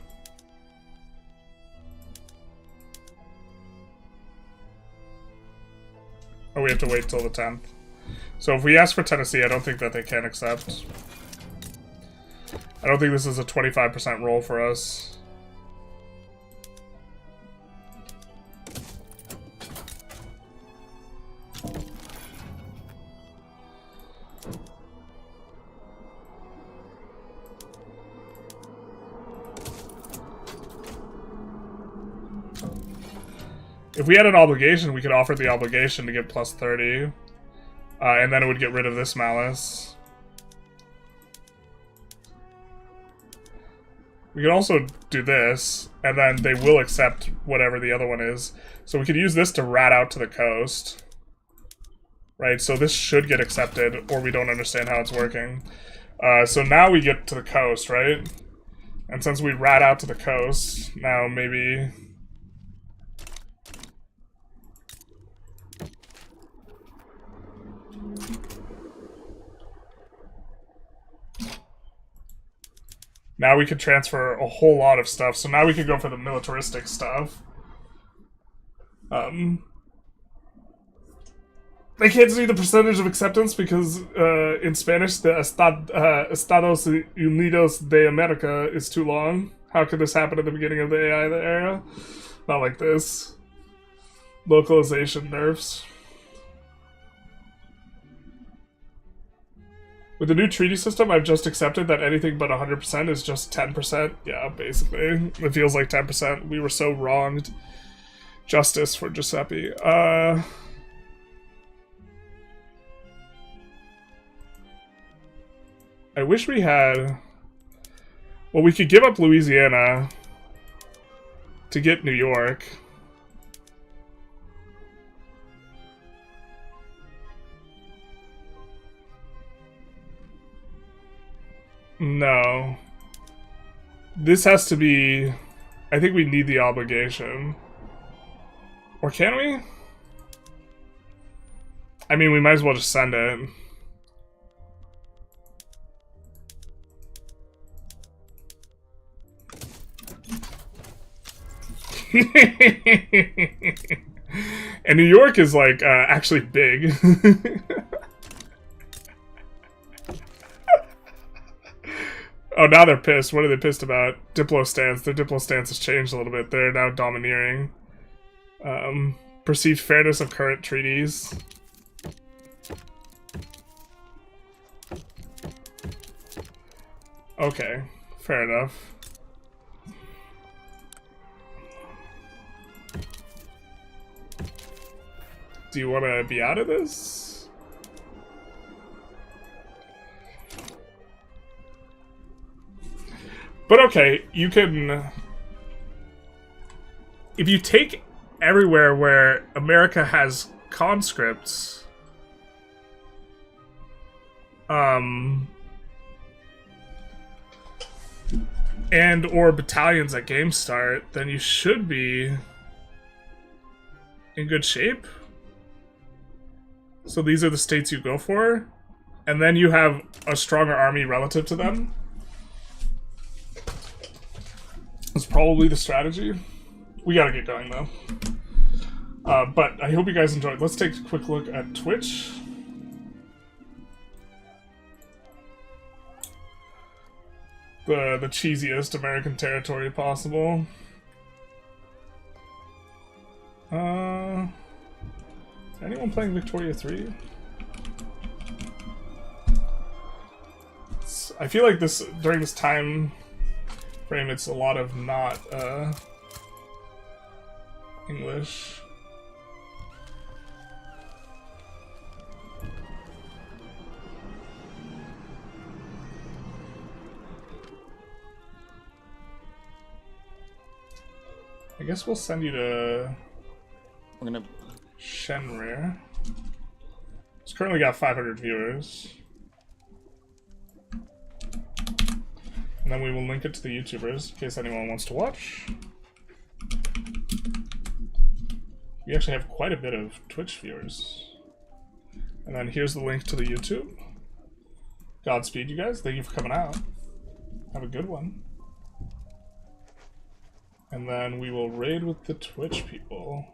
Oh, we have to wait till the 10th. So if we ask for Tennessee, I don't think that they can accept. I don't think this is a 25% roll for us. If we had an obligation, we could offer the obligation to get plus 30. And then it would get rid of this malice. We could also do this, and then they will accept whatever the other one is. So we could use this to rat out to the coast. Right, so this should get accepted, or we don't understand how it's working. So now we get to the coast, right? And since we rat out to the coast, now maybe... Now we could transfer a whole lot of stuff, so now we could go for the militaristic stuff. They can't see the percentage of acceptance because in Spanish the Estados Unidos de America is too long. How could this happen at the beginning of the AI era? Not like this. Localization nerfs. With the new treaty system, I've just accepted that anything but 100% is just 10%. Yeah, basically. It feels like 10%. We were so wronged. Justice for Giuseppe. I wish we had... Well, we could give up Louisiana to get New York. No. This has to be... I think we need the obligation. Or can we? I mean, we might as well just send it. And New York is, like, actually big. Oh, now they're pissed. What are they pissed about? Diplo stance. Their Diplo stance has changed a little bit. They're now domineering. Perceived fairness of current treaties. Okay, fair enough. Do you want to be out of this? But okay, you can... If you take everywhere where America has conscripts... and or battalions at game start, then you should be in good shape. So these are the states you go for, and then you have a stronger army relative to them. That's probably the strategy. We gotta get going though. But I hope you guys enjoyed. Let's take a quick look at Twitch. The cheesiest American territory possible. Anyone playing Victoria 3? I feel like this during this time frame, it's a lot of not English. I guess we'll send you to I'm gonna Shenrir. It's currently got 500 viewers. And then we will link it to the YouTubers in case anyone wants to watch. We actually have quite a bit of Twitch viewers. And then here's the link to the YouTube. Godspeed, you guys. Thank you for coming out. Have a good one. And then we will raid with the Twitch people.